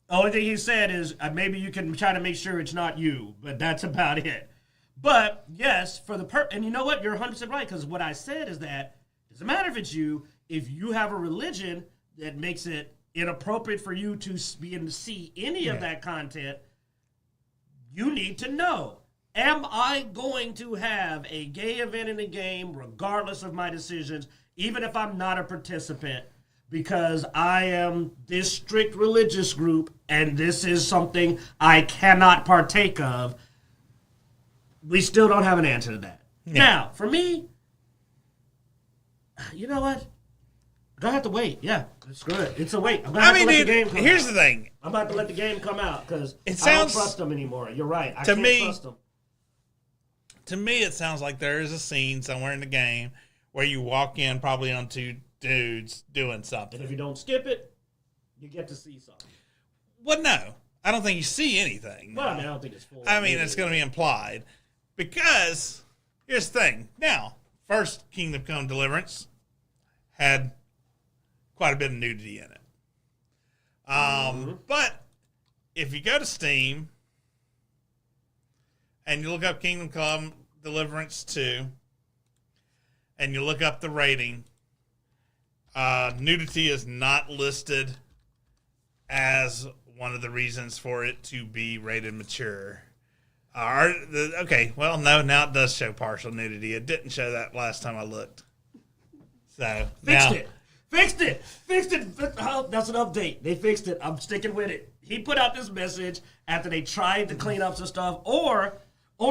The only thing he said is maybe you can try to make sure it's not you, but that's about it. But yes, for the and you know what? You're 100% right, because what I said is that it doesn't matter if it's you. If you have a religion that makes it inappropriate for you to be able to see any of that content, you need to know. Am I going to have a gay event in the game regardless of my decisions, even if I'm not a participant, because I am this strict religious group and this is something I cannot partake of? We still don't have an answer to that. Yeah. Now, for me, you know what? I have to wait. Yeah, screw it. It's a wait. I'm gonna let the game come
here's
out.
The thing.
I'm about to let the game come out because I don't trust them anymore. You're right. I can't trust them.
To me, it sounds like there is a scene somewhere in the game where you walk in probably on two dudes doing something.
And if you don't skip it, you get to see something.
Well, no. I don't think you see anything.
Well, I mean, I don't think it's full.
I mean, it's going to be implied. Because, here's the thing. Now, first Kingdom Come Deliverance had quite a bit of nudity in it. But if you go to Steam and you look up Kingdom Come Deliverance 2 and you look up the rating, nudity is not listed as one of the reasons for it to be rated mature. Okay, well, no, now it does show partial nudity. It didn't show that last time I looked. So
Fixed it. Oh, that's an update. They fixed it. I'm sticking with it. He put out this message after they tried to clean up some stuff, or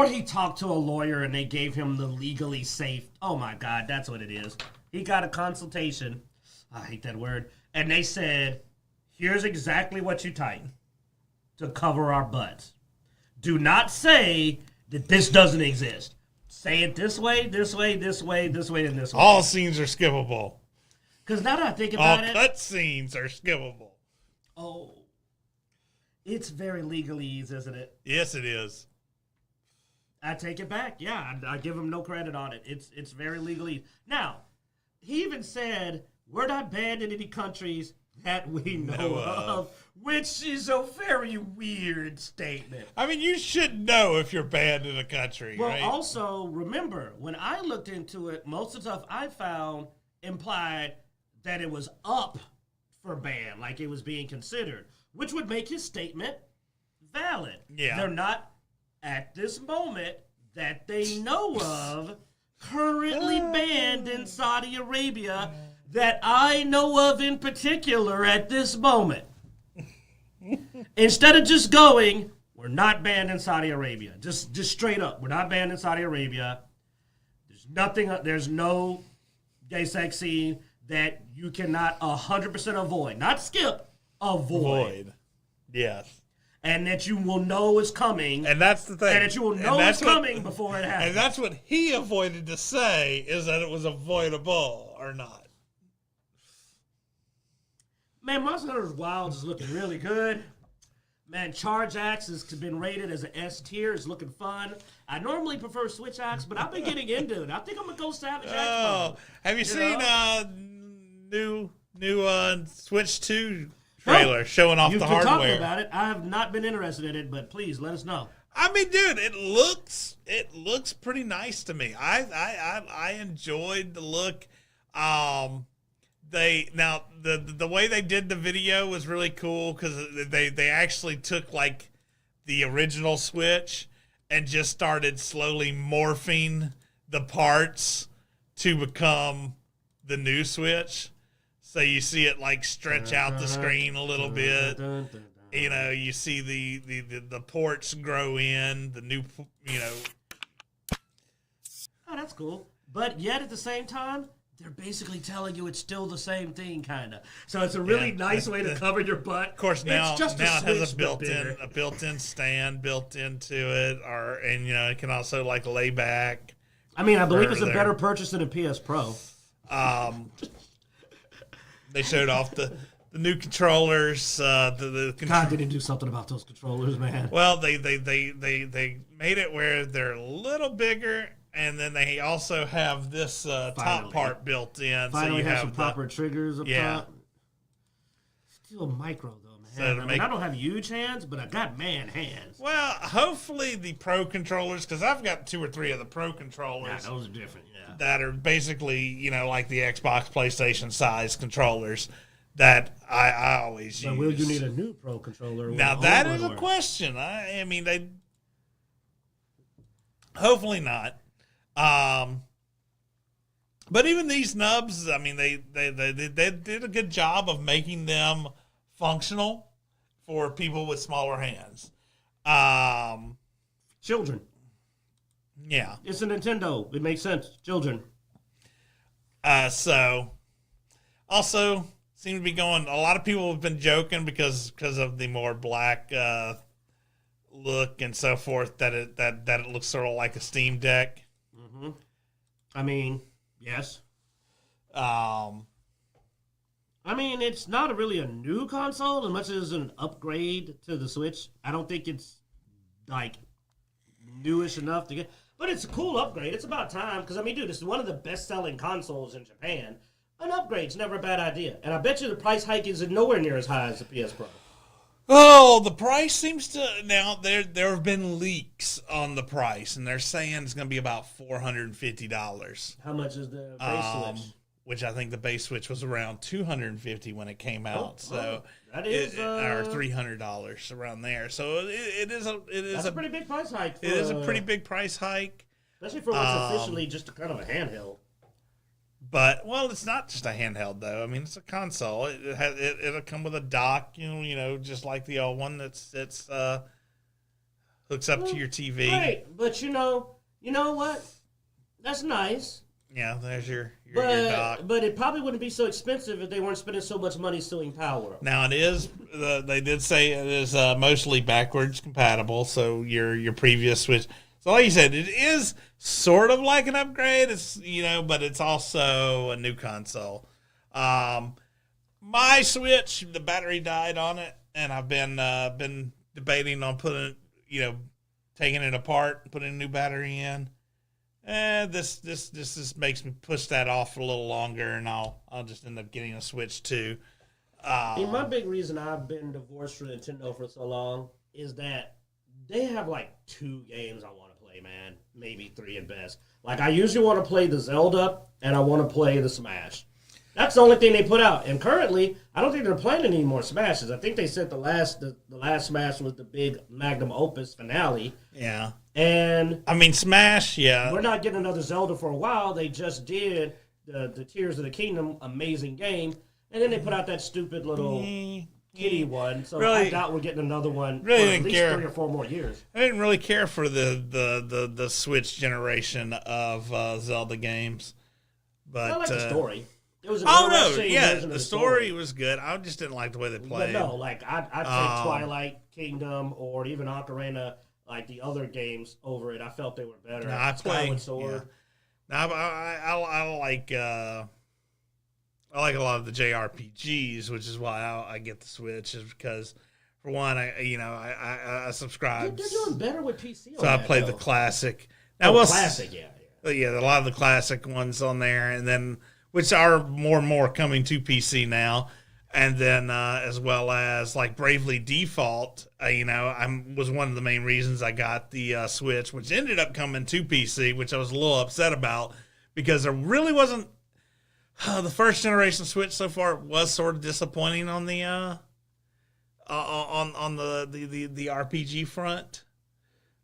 he talked to a lawyer and they gave him the legally safe. Oh my God, that's what it is. He got a consultation. I hate that word. And they said, here's exactly what you type to cover our butts. Do not say that this doesn't exist. Say it this way, this way, this way, this way, and this way.
All scenes are skippable.
Because now that I think about it...
All cut scenes are skippable.
Oh. It's very legalese, isn't it?
Yes, it is.
I take it back. Yeah, I give him no credit on it. It's very legalese. Now, he even said, we're not banned in any countries that we know of, which is a very weird statement.
I mean, you should know if you're banned in a country,
well,
right?
Also, remember, when I looked into it, most of the stuff I found implied that it was up for ban, like it was being considered, which would make his statement valid.
Yeah.
They're not, at this moment, that they know of, currently banned in Saudi Arabia, that I know of in particular at this moment. Instead of just going, we're not banned in Saudi Arabia. Just straight up, we're not banned in Saudi Arabia. There's no gay sex scene that you cannot 100% avoid. Not skip, avoid.
Yes.
And that you will know is coming.
And that's the thing.
And that you will know it's coming before it happens.
And that's what he avoided to say, is that it was avoidable or not.
Man, Monster Hunter Wilds is looking really good. Man, Charge Axe has been rated as an S tier. It's looking fun. I normally prefer Switch Axe, but I've been getting into it. I think I'm going to go Savage Axe.
Oh, have you seen new Switch 2 trailer showing off the hardware?
You're talking about it. I have not been interested in it, but please let us know.
I mean, dude, it looks pretty nice to me. I enjoyed the look. The way they did the video was really cool because they actually took like the original Switch and just started slowly morphing the parts to become the new Switch. So you see it like stretch out the screen a little bit. You know, you see the ports grow in, the new, you know.
Oh, that's cool. But yet at the same time, they're basically telling you it's still the same thing, kind of. So it's a really nice way to cover your butt.
Of course, now it has a
built-in
stand built into it, and you know it can also like lay back.
I mean, I believe it's a better purchase than a PS Pro.
They showed off the new controllers. God,
they didn't do something about those controllers, man.
Well, they made it where they're a little bigger. And then they also have this top part built in.
Finally, so you have some proper triggers up top. still micro though, man.
So
I don't have huge hands, but I got man hands.
Well, hopefully the Pro controllers, because I've got 2 or 3 of the Pro controllers.
Yeah, those are different. Yeah.
That are basically, like the Xbox, PlayStation size controllers that I always use.
Will you need a new Pro controller?
Now that is a question. I mean, they hopefully not. But even these nubs, I mean, they did a good job of making them functional for people with smaller hands.
Children.
Yeah.
It's a Nintendo. It makes sense. Children.
So, also, seem to be going, a lot of people have been joking because of the more black look and so forth, that it looks sort of like a Steam Deck.
Mm-hmm. I mean, yes. I mean, it's not really a new console as much as an upgrade to the Switch. I don't think it's, like, newish enough to get... But it's a cool upgrade. It's about time. Because, I mean, dude, it's one of the best-selling consoles in Japan. An upgrade's never a bad idea. And I bet you the price hike is nowhere near as high as the PS Pro.
Oh, the price seems to... Now, there have been leaks on the price, and they're saying it's going to be about $450.
How much is the base Switch?
Which I think the base Switch was around $250 when it came out.
That is...
or $300 around there. So it is
a pretty big price hike.
It is a pretty big price hike.
Especially for what's officially just kind of a handheld.
But, well, it's not just a handheld, though. I mean, it's a console. It'll come with a dock, just like the old one that's hooks up to your TV.
Right, but you know what? That's nice.
Yeah, there's your dock.
But it probably wouldn't be so expensive if they weren't spending so much money suing power.
Now, it is, they did say it is mostly backwards compatible, so your previous Switch... So like you said, it is sort of like an upgrade. It's but it's also a new console. My Switch, the battery died on it, and I've been debating on taking it apart, putting a new battery in. This makes me push that off a little longer, and I'll just end up getting a Switch too.
My big reason I've been divorced from Nintendo for so long is that they have like 2 games I want to play, man. Maybe 3 at best. Like, I usually want to play the Zelda, and I want to play the Smash. That's the only thing they put out. And currently, I don't think they're playing any more Smashes. I think they said the last Smash was the big magnum opus finale.
Yeah.
And
I mean, Smash, yeah.
We're not getting another Zelda for a while. They just did the Tears of the Kingdom, amazing game. And then they put out that stupid little... kitty one, so really, I doubt we're getting another one for at least 3 or 4 more years.
I didn't really care for the Switch generation of Zelda games, but
I like the story. It was
the story was good. I just didn't like the way they played.
But no, like I'd take Twilight Kingdom or even Ocarina, like the other games over it. I felt they were better.
No, I
Skyward Sword.
Yeah. No, I like. I like a lot of the JRPGs, which is why I get the Switch, is because, for one, I subscribe.
They're doing better with PC.
So I played the classic.
Now, classic, yeah.
Yeah, a lot of the classic ones on there, and then which are more and more coming to PC now, and then as well as like Bravely Default. Was one of the main reasons I got the Switch, which ended up coming to PC, which I was a little upset about because there really wasn't. The first generation Switch so far was sort of disappointing on the on the RPG front.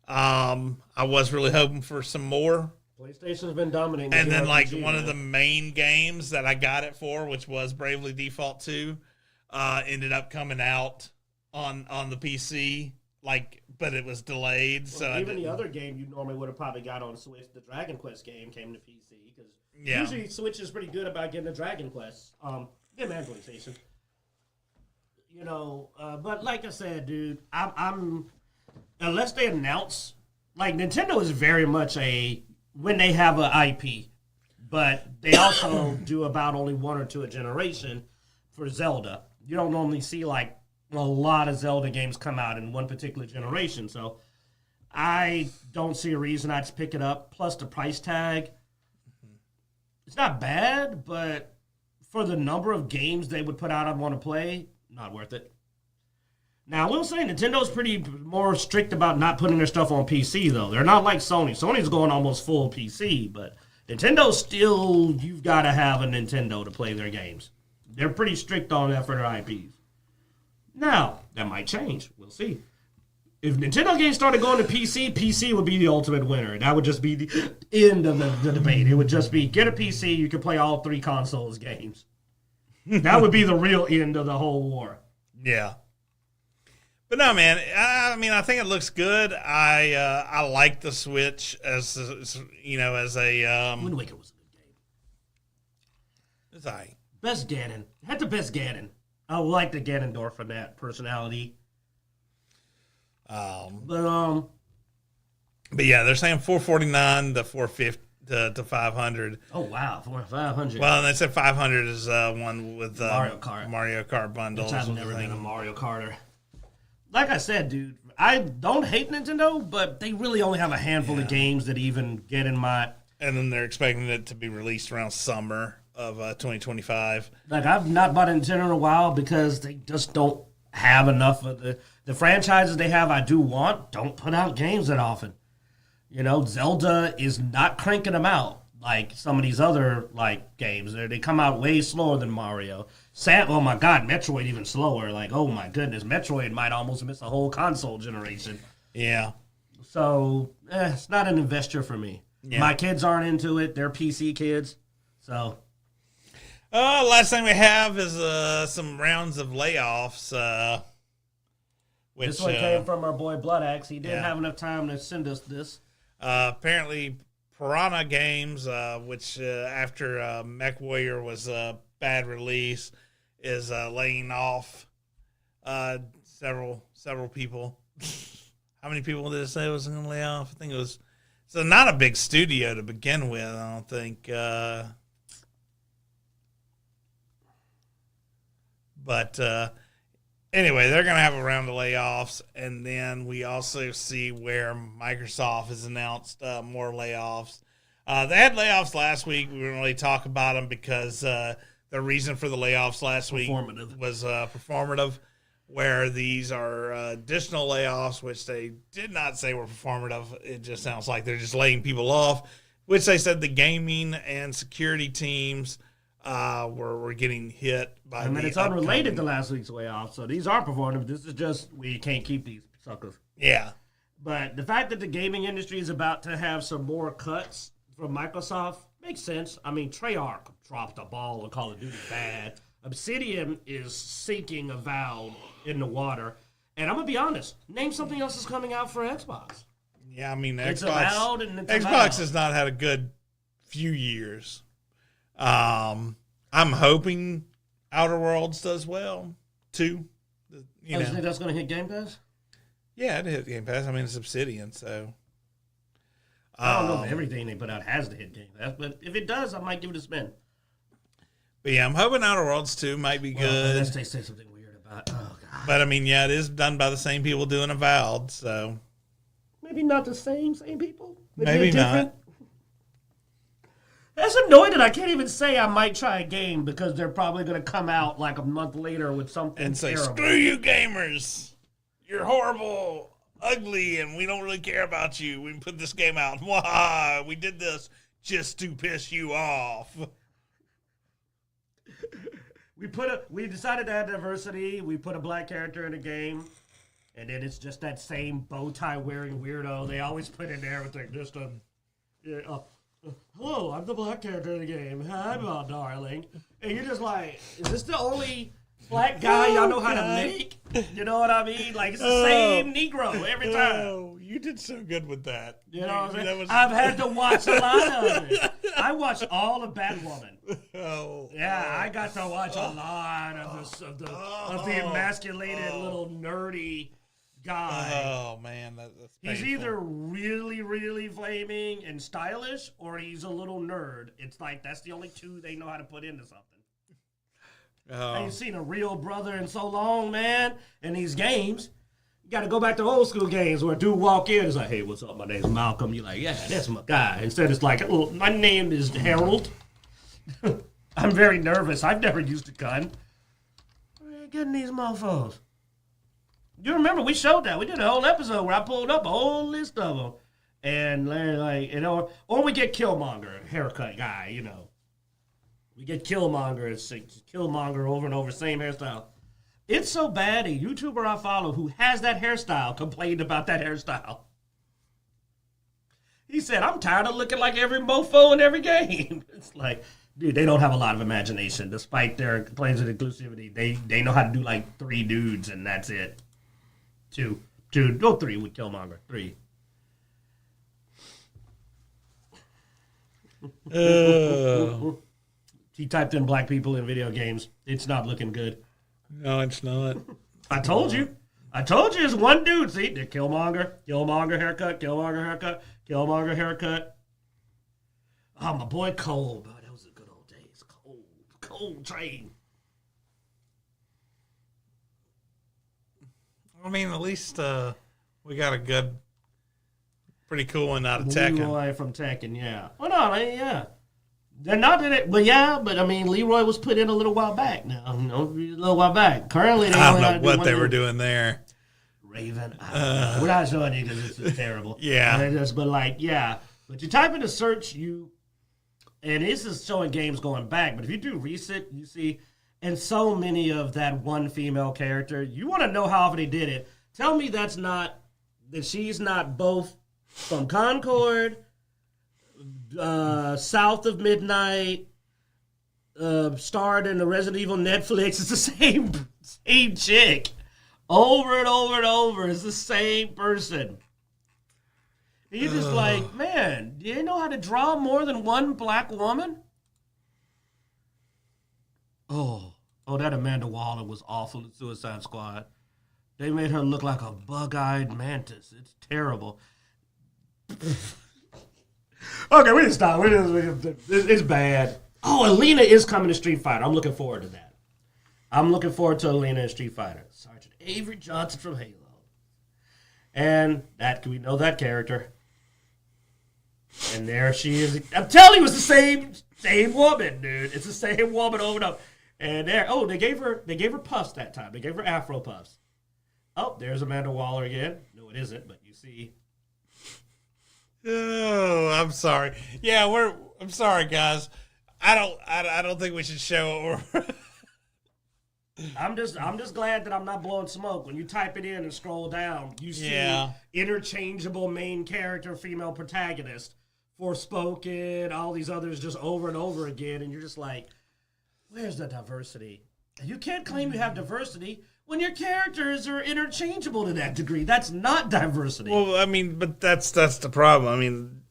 I was really hoping for some more.
PlayStation's been dominating.
And then RPG, one of the main games that I got it for, which was Bravely Default 2, ended up coming out on the PC. But it was delayed.
Well, so even the other game you normally would have probably got on Switch, the Dragon Quest game, came to PC because. Yeah. Usually Switch is pretty good about getting the Dragon Quest. Man, PlayStation. But like I said, dude, I'm unless they announce, like Nintendo is very much when they have an IP, but they also do about only 1 or 2 a generation for Zelda. You don't normally see like a lot of Zelda games come out in one particular generation, so I don't see a reason I'd pick it up. Plus the price tag. It's not bad, but for the number of games they would put out I'd want to play, not worth it. Now, I will say Nintendo's pretty more strict about not putting their stuff on PC, though. They're not like Sony. Sony's going almost full PC, but Nintendo's still, you've got to have a Nintendo to play their games. They're pretty strict on that for their IPs. Now, that might change. We'll see. If Nintendo games started going to PC, PC would be the ultimate winner. That would just be the end of the debate. It would just be, get a PC, you can play all 3 consoles games. That would be the real end of the whole war.
Yeah. But no, man. I mean, I think it looks good. I like the Switch as a
Wind Waker was a good game.
It's alright.
Best Ganon. Had the best Ganon. I like the Ganondorf for that personality.
But yeah, they're saying 449 to 450 to 500.
Oh wow, 500.
Well, and they said 500 is one with
Mario Kart
bundles.
Which I've never been a Mario Karter. Like I said, dude, I don't hate Nintendo, but they really only have a handful of games that even get in my.
And then they're expecting it to be released around summer of 2025.
Like, I've not bought a Nintendo in a while because they just don't have enough of the franchises they have. I do want don't put out games that often. You know, Zelda is not cranking them out like some of these other like games. They come out way slower than Mario. Oh my God, Metroid even slower. Like, oh my goodness, Metroid might almost miss a whole console generation.
Yeah.
So it's not an investor for me. Yeah. My kids aren't into it. They're PC kids. So.
Last thing we have is some rounds of layoffs.
This one came from our boy Bloodaxe. He didn't have enough time to send us this.
Apparently, Piranha Games, which after MechWarrior was a bad release, is laying off several people. How many people did it say it was going to lay off? I think it was. So not a big studio to begin with, I don't think. But anyway, they're going to have a round of layoffs. And then we also see where Microsoft has announced more layoffs. They had layoffs last week. We didn't really talk about them because the reason for the layoffs last week was performative, where these are additional layoffs, which they did not say were performative. It just sounds like they're just laying people off, which they said the gaming and security teams were getting hit by. I mean,
it's unrelated to last week's layoff, so these are performative. This is just we can't keep these suckers.
Yeah.
But the fact that the gaming industry is about to have some more cuts from Microsoft makes sense. I mean, Treyarch dropped the ball on Call of Duty bad. Obsidian is sinking Avowed in the water. And I'm going to be honest, name something else that's coming out for Xbox.
Yeah, I mean,
it's Avowed and it's
Xbox has not had a good few years. I'm hoping Outer Worlds does well, too.
You think that's going to hit Game Pass?
Yeah, it hit Game Pass. I mean, it's Obsidian, so.
I don't know if everything they put out has to hit Game Pass, but if it does, I might give it a spin.
But yeah, I'm hoping Outer Worlds 2 might be good.
Unless they say something weird about, oh God.
But I mean, yeah, it is done by the same people doing Avowed, so.
Maybe not the same people?
Maybe not.
That's annoying that I can't even say I might try a game because they're probably going to come out like a month later with something
and say,
terrible.
Screw you gamers. You're horrible, ugly, and we don't really care about you. We put this game out. Why? We did this just to piss you off.
We decided to add diversity. We put a black character in the game, and then it's just that same bow tie wearing weirdo they always put in there with like just a hello, I'm the black character in the game. Hi, my darling. And you're just like, is this the only black guy y'all know how to make? You know what I mean? Like, it's the same Negro every time.
Oh, you did so good with that.
You know what I mean? I've had to watch a lot of it. I watched all of Batwoman.
Oh.
Yeah, I got to watch a lot of the emasculated little nerdy guy.
Oh, man. That's
he's
painful.
either really, really flaming and stylish, or he's a little nerd. It's like, that's the only two they know how to put into something. I ain't seen a real brother in so long, man, in these games. You got to go back to old school games where a dude walk in and is like, hey, what's up? My name's Malcolm. You're like, yeah, that's my guy. Instead, it's like, oh, my name is Harold. I'm very nervous. I've never used a gun. they getting these mofos? You remember we showed that. We did a whole episode where I pulled up a whole list of them. And like, you know, or we get Killmonger, haircut guy, you know. We get Killmonger, it's Killmonger over and over, same hairstyle. It's so bad, a YouTuber I follow who has that hairstyle complained about that hairstyle. He said, I'm tired of looking like every mofo in every game. It's like, dude, they don't have a lot of imagination. Despite their claims of inclusivity, they know how to do like 3 dudes, and that's it. 2, no 3 with Killmonger, 3. He typed in black people in video games. It's not looking good.
No, it's not.
I told you. It's one dude. See, the Killmonger haircut, Killmonger haircut. Oh, my boy Cole. Boy, that was the good old days. Cole train.
I mean, at least we got a good, pretty cool one out of Tekken.
Leroy from Tekken, yeah. Well, no, I mean, yeah. They're not in it, but yeah, but I mean, Leroy was put in a little while back now. You know, a little while back. Currently,
I don't know what they were doing there.
Raven. We're not showing you because it's terrible.
Yeah.
But like, yeah. But you type into search, and this is showing games going back, but if you do recent, you see, and so many of that one female character, you want to know how often they did it. Tell me that she's not both from Concord, South of Midnight, starred in the Resident Evil Netflix. It's the same chick. Over and over and over. It's the same person. And you're just like, man, do you know how to draw more than one black woman? Oh, that Amanda Waller was awful in Suicide Squad. They made her look like a bug-eyed mantis. It's terrible. Okay, we just stop. It's bad. Oh, Alina is coming to Street Fighter. I'm looking forward to that. I'm looking forward to Alina in Street Fighter. Sergeant Avery Johnson from Halo. And we know that character. And there she is. I'm telling you, it's the same woman, dude. It's the same woman over and over. And they gave her puffs that time. They gave her Afro puffs. Oh, there's Amanda Waller again. No, it isn't, but you see.
Oh, I'm sorry. Yeah, I'm sorry, guys. I don't think we should show it.
I'm just glad that I'm not blowing smoke. When you type it in and scroll down, you see interchangeable main character, female protagonist, Forspoken, all these others just over and over again, and you're just like, where's the diversity? You can't claim you have diversity when your characters are interchangeable to that degree. That's not diversity.
Well, I mean, but that's the problem. I mean,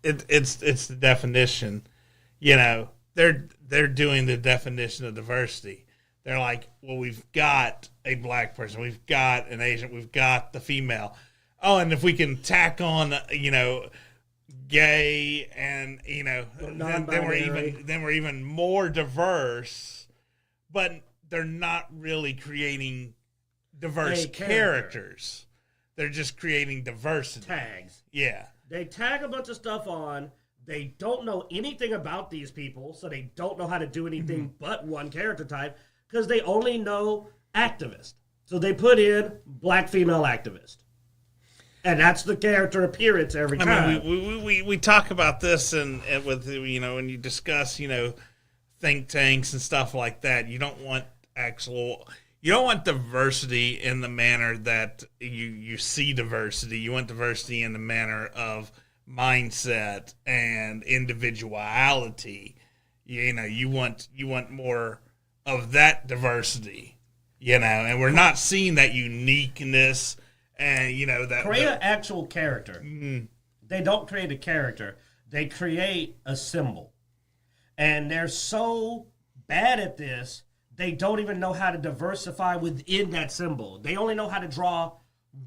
it's the definition. You know, they're doing the definition of diversity. They're like, well, we've got a black person, we've got an Asian, we've got the female. Oh, and if we can tack on, you know, gay and, you know, then we're even more diverse. But they're not really creating diverse characters. They're just creating diversity.
Tags.
Yeah.
They tag a bunch of stuff on. They don't know anything about these people, so they don't know how to do anything but one character type because they only know activist. So they put in black female activist. And that's the character appearance every time.
I mean, we talk about this and with, you know, when you discuss, you know, think tanks and stuff like that. You don't want diversity in the manner that you see diversity. You want diversity in the manner of mindset and individuality. You know, you want more of that diversity, you know, and we're not seeing that uniqueness and, you know, that
create an actual character. Mm-hmm. They don't create a character. They create a symbol. And they're so bad at this, they don't even know how to diversify within that symbol. They only know how to draw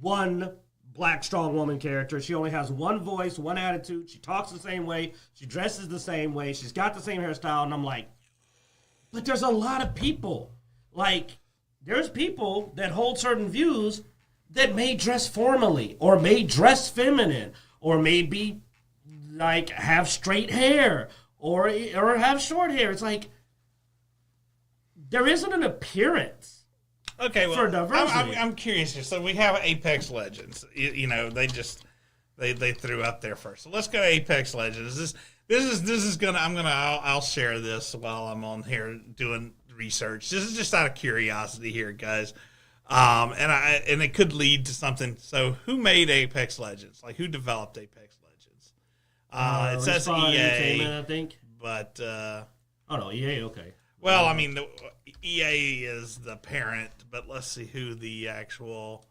one black strong woman character. She only has one voice, one attitude. She talks the same way. She dresses the same way. She's got the same hairstyle. And I'm like, but there's a lot of people. Like, there's people that hold certain views that may dress formally or may dress feminine or maybe like have straight hair or have short hair. It's like there isn't an appearance
Okay, well,
for diversity.
I'm curious here. So we have Apex Legends. You know, they threw up there first. So let's go to Apex Legends. This is gonna. I'll share this while I'm on here doing research. This is just out of curiosity here, guys. And it could lead to something. So who made Apex Legends? Like who developed Apex Legends? It says EA,
I think.
but
oh no, EA. Okay.
well, I mean, the EA is the parent, but let's see who the actual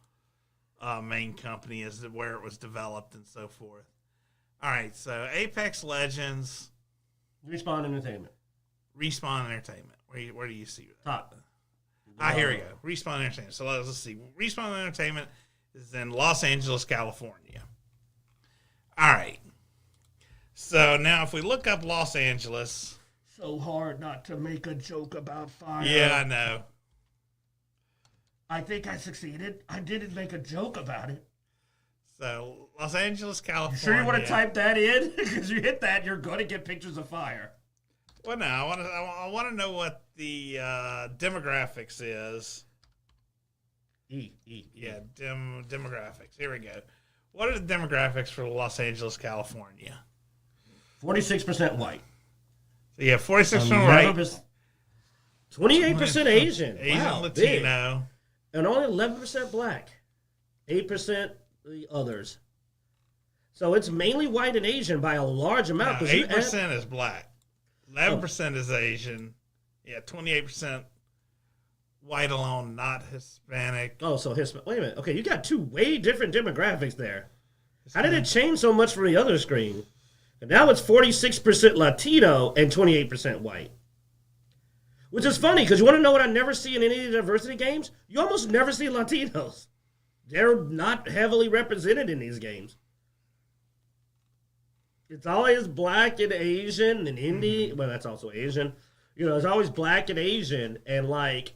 main company is, where it was developed, and so forth. All right, so Apex Legends,
Respawn Entertainment.
Respawn Entertainment. Where do you see that?
Top.
Here we go. Respawn Entertainment. So let's see. Respawn Entertainment is in Los Angeles, California. All right. So now if we look up Los Angeles.
So hard not to make a joke about fire.
Yeah, I know.
I think I succeeded. I didn't make a joke about it.
So Los Angeles, California.
You sure you want to type that in? Because you hit that, you're going to get pictures of fire.
Well, no, I want to know what the demographics is. Yeah, demographics. Here we go. What are the demographics for Los Angeles, California?
46% white.
So yeah, 46% white.
28% Asian. Wow,
Latino.
big. And only 11% black. 8% the others. So it's mainly white and Asian by a large amount.
No, 8% is black. 11% is Asian. Yeah, 28% white alone, not Hispanic.
Oh, so Hispanic. Wait a minute. Okay, you got two way different demographics there. How did it change so much from the other screen? And now it's 46% Latino and 28% white. Which is funny, because you want to know what I never see in any of the diversity games? You almost never see Latinos. They're not heavily represented in these games. It's always black and Asian and Indian. Well, that's also Asian. You know, it's always black and Asian and, like,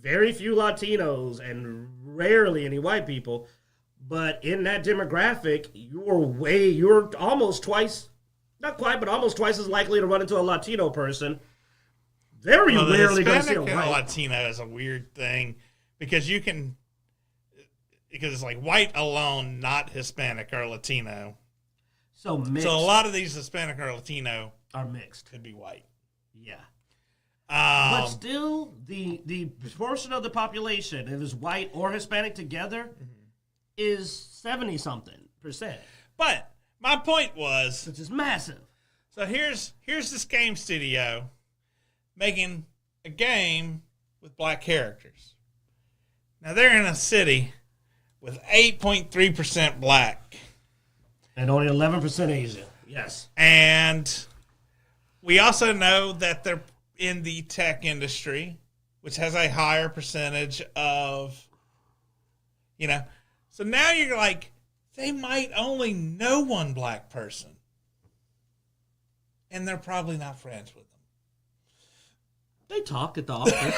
very few Latinos and rarely any white people. But in that demographic, you're almost twice, not quite, but almost twice as likely to run into a Latino person. Very rarely going to see a white.
Latino is a weird thing because because it's like white alone, not Hispanic or Latino.
So mixed.
So a lot of these Hispanic or Latino
are mixed.
Could be white.
Yeah. But still, the portion of the population that is white or Hispanic together is 70-something%.
But my point was,
which is massive.
So here's this game studio making a game with black characters. Now they're in a city with 8.3% black.
And only 11% Asian. Yes.
And we also know that they're in the tech industry, which has a higher percentage of, So now you're like, they might only know one black person. And they're probably not friends with them.
They talk at the office.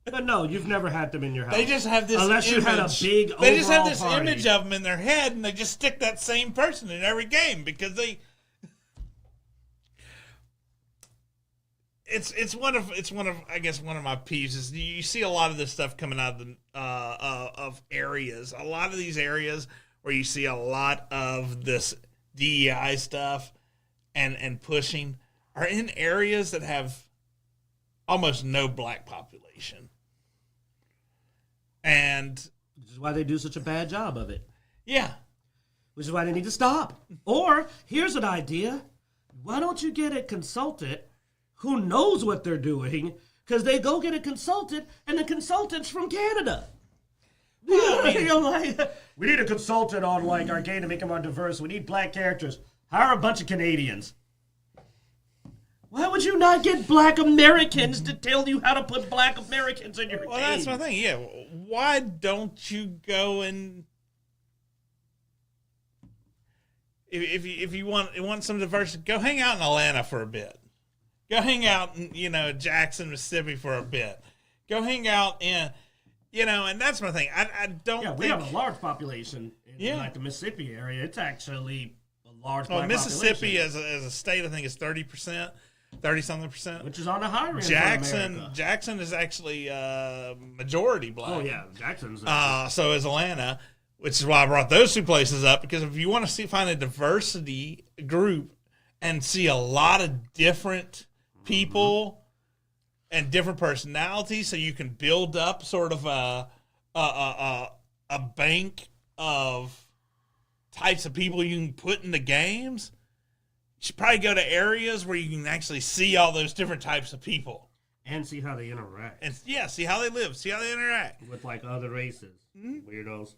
But no, you've never had them in your house.
They just have this
Unless
image.
You had a big
They just have this
party.
image of them in their head, and they just stick that same person in every game because they. It's one of I guess one of my peeves is you see a lot of this stuff coming out of the of areas. A lot of these areas where you see a lot of this DEI stuff and pushing are in areas that have almost no black population. And
which is why they do such a bad job of it.
Yeah.
Which is why they need to stop. Or, here's an idea. Why don't you get a consultant who knows what they're doing, because they go get a consultant, and the consultant's from Canada. Well, we need a consultant on our game to make them more diverse. We need black characters. Hire a bunch of Canadians. Why would you not get black Americans to tell you how to put black Americans in your game?
Well, that's my thing. Yeah, why don't you go and if you want some diversity, go hang out in Atlanta for a bit. Go hang out in Jackson, Mississippi for a bit. Go hang out in and that's my thing. I don't. Yeah,
we have a large population in the Mississippi area. It's actually a large.
Mississippi as a state, I think, is 30%. 30-something%.
Which is on the higher end.
Jackson is actually majority black.
Oh yeah, Jackson's.
So is Atlanta, which is why I brought those two places up, because if you want to find a diversity group and see a lot of different people and different personalities, so you can build up sort of a bank of types of people you can put in the games. You should probably go to areas where you can actually see all those different types of people.
And see how they interact.
And see how they live, see how they interact.
With like other races. Weirdos.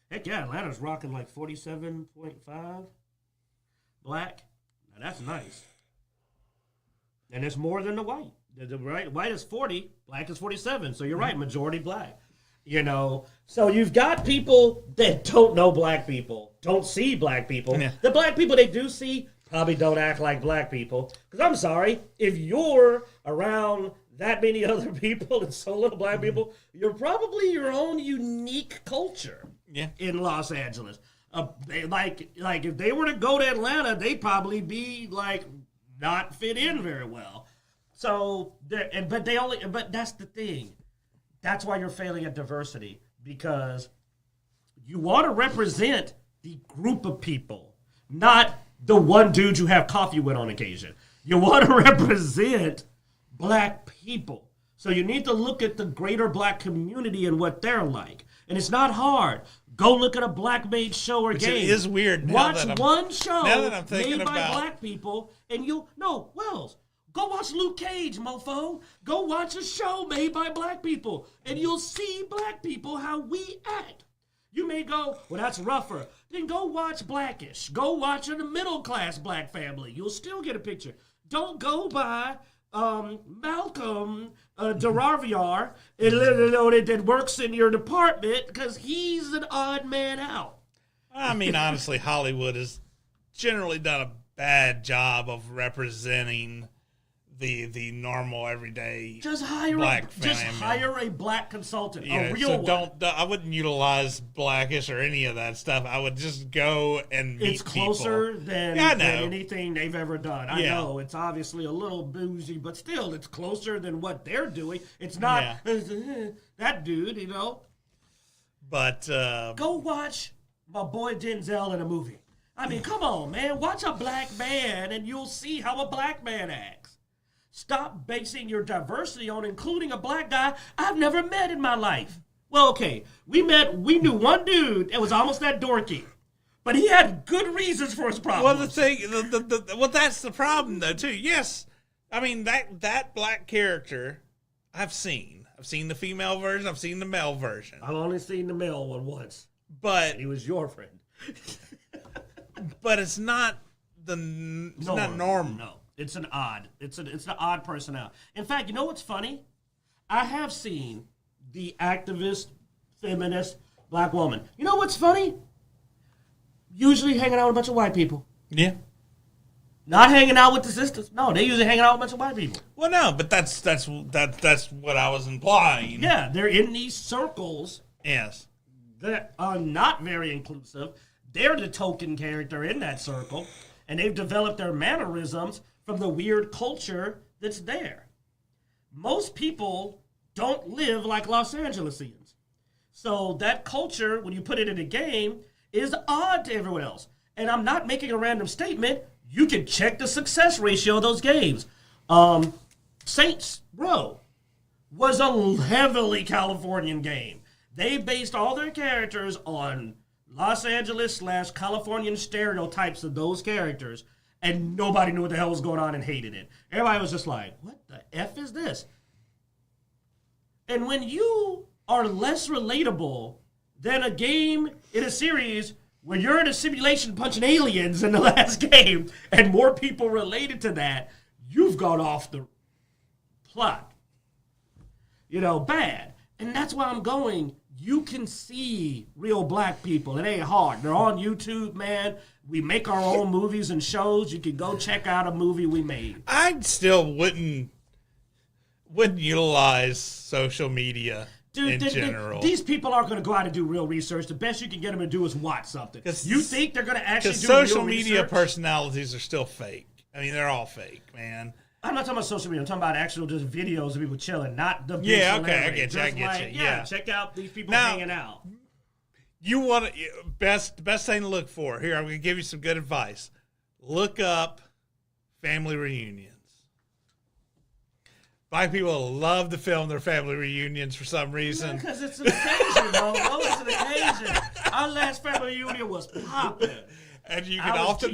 Heck yeah, Atlanta's rocking like 47.5 black. Now that's nice. And it's more than the white. The white is 40, black is 47. So you're right, majority black. So you've got people that don't know black people, don't see black people. Yeah. The black people they do see probably don't act like black people. Because I'm sorry, if you're around that many other people and so little black people, you're probably your own unique culture in Los Angeles. Like if they were to go to Atlanta, they'd probably be like not fit in very well. So, but that's the thing. That's why you're failing at diversity, because you want to represent the group of people, not the one dude you have coffee with on occasion. You want to represent black people. So you need to look at the greater black community and what they're like. And it's not hard. Go look at a black-made show or game.
It is weird.
Watch one show
made
by black people, and Wells, go watch Luke Cage, mofo. Go watch a show made by black people, and you'll see black people how we act. You may go, well, that's rougher. Then go watch Blackish. Go watch a middle-class black family. You'll still get a picture. Don't go by Malcolm Daraviar that works in your department, because he's an odd man out.
I mean, honestly, Hollywood has generally done a bad job of representing the normal everyday black family.
Just hire a black consultant, a real one.
I wouldn't utilize Blackish or any of that stuff. I would just go and meet
It's closer
people.
than anything they've ever done. I know it's obviously a little bougie, but still, it's closer than what they're doing. It's not that dude, But go watch my boy Denzel in a movie. I mean, come on, man. Watch a black man, and you'll see how a black man acts. Stop basing your diversity on including a black guy I've never met in my life. Well, okay, we knew one dude that was almost that dorky, but he had good reasons for his problems.
Well, that's the problem, though, too. Yes, I mean, that black character I've seen. I've seen the female version. I've seen the male version.
I've only seen the male one once.
But
he was your friend.
But it's not not normal.
No. It's an odd personality. In fact, you know what's funny? I have seen the activist, feminist, black woman. You know what's funny? Usually hanging out with a bunch of white people.
Yeah.
Not hanging out with the sisters. No, they usually hanging out with a bunch of white people.
Well, no, but that's what I was implying.
Yeah, they're in these circles.
Yes.
That are not very inclusive. They're the token character in that circle, and they've developed their mannerisms from the weird culture that's there. Most people don't live like Los Angelesians. So that culture, when you put it in a game, is odd to everyone else. And I'm not making a random statement. You can check the success ratio of those games. Saints Row was a heavily Californian game. They based all their characters on Los Angeles / Californian stereotypes of those characters, and nobody knew what the hell was going on and hated it. Everybody was just like, what the F is this? And when you are less relatable than a game in a series where you're in a simulation punching aliens in the last game, and more people related to that, you've gone off the plot. Bad. And that's why I'm going, you can see real black people. It ain't hard. They're on YouTube, man. We make our own movies and shows. You can go check out a movie we made.
I still wouldn't utilize social media
Dude,
in general.
These people aren't going to go out and do real research. The best you can get them to do is watch something. You think they're going to actually do real research?
Social media personalities are still fake. I mean, they're all fake, man.
I'm not talking about social media. I'm talking about actual just videos of people chilling, not the
yeah. Okay, I get you.
Yeah, check out these people hanging out.
You want to best thing to look for here. I'm going to give you some good advice. Look up family reunions. Black people love to film their family reunions for some reason.
Because it's an occasion, bro. It's an occasion. Our last family reunion was popping.
And you can often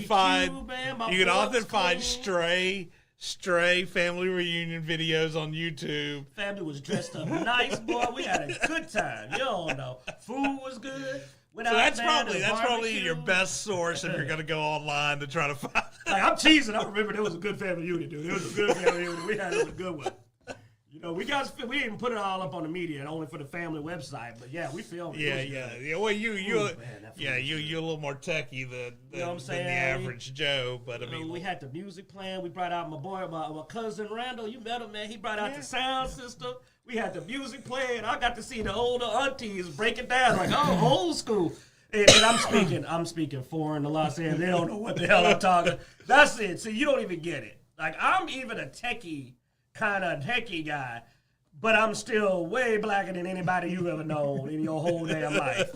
find stray family reunion videos on YouTube.
Family was dressed up nice, boy. We had a good time. You don't know. Food was good.
So that's probably your best source if you're gonna go online to try to find.
Like, I'm cheesing. I remember there was a good family reunion, dude. It was a good family reunion. We had a good one. You know, we didn't even put it all up on the media, only for the family website. But yeah, we filmed it.
Yeah. Well, you're a little more techie than the average Joe. But I mean,
we had the music playing. We brought out my cousin Randall. You met him, man. He brought out the sound system. We had the music playing. I got to see the older aunties break it down like, oh, old school. And I'm speaking foreign to Los Angeles. They don't know what the hell I'm talking. That's it. See, you don't even get it. Like, I'm even a kind of techie guy, but I'm still way blacker than anybody you've ever known in your whole damn life.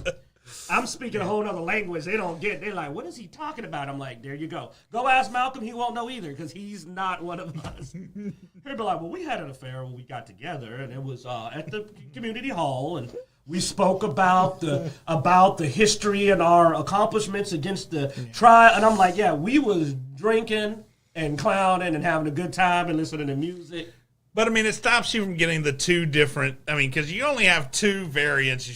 I'm speaking a whole other language. They don't get. They're like, what is he talking about? I'm like, there you go. Go ask Malcolm. He won't know either because he's not one of us. He'll be like, well, we had an affair when we got together, and it was at the community hall, and we spoke about the history and our accomplishments against the tribe. And I'm like, yeah, we was drinking and clowning and having a good time and listening to music.
But I mean, it stops you from getting the two different. I mean, because you only have two variants. You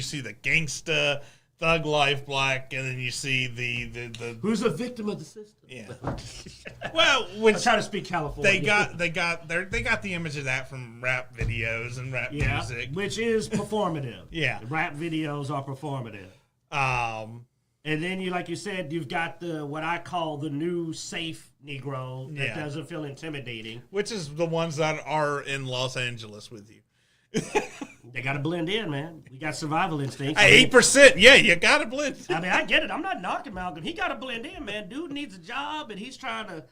see the gangsta, thug life black, and then you see the
who's a victim of the system.
Yeah. Well, which
I'm trying to speak California.
They got the image of that from rap videos and rap music,
which is performative.
Yeah,
rap videos are performative. And then like you said, you've got what I call the new safe Negro that doesn't feel intimidating.
Which is the ones that are in Los Angeles with you.
They got to blend in, man. We got survival instincts.
8%. Yeah, you got to blend in.
I mean, I get it. I'm not knocking Malcolm. He got to blend in, man. Dude needs a job, and he's trying to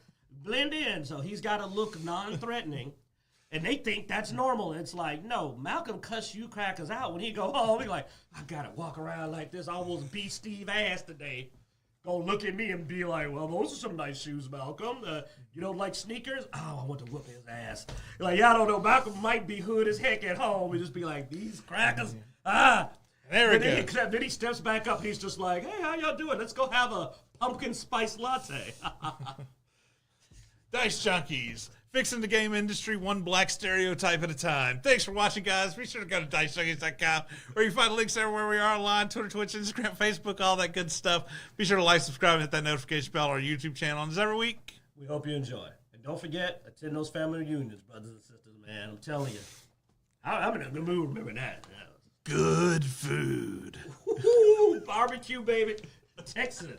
blend in. So he's got to look non-threatening. And they think that's normal. And it's like, no, Malcolm cuss you crackers out when he go home. He's like, I got to walk around like this. I almost beat Steve ass today. Go look at me and be like, well, those are some nice shoes, Malcolm. You don't like sneakers? Oh, I want to whoop his ass. You're like, yeah, I don't know. Malcolm might be hood as heck at home and just be like, these crackers. There we go. Then he steps back up. He's just like, hey, how y'all doing? Let's go have a pumpkin spice latte.
Dicejunkies. Fixing the game industry one black stereotype at a time. Thanks for watching, guys. Be sure to go to Dicejunkies.com where you can find links everywhere we are online, Twitter, Twitch, Instagram, Facebook, all that good stuff. Be sure to like, subscribe, and hit that notification bell on our YouTube channel. And as every week,
we hope you enjoy. And don't forget, attend those family reunions, brothers and sisters, man. I'm telling you. I'm in a good mood, remember that.
Good food.
Barbecue, baby. Texas.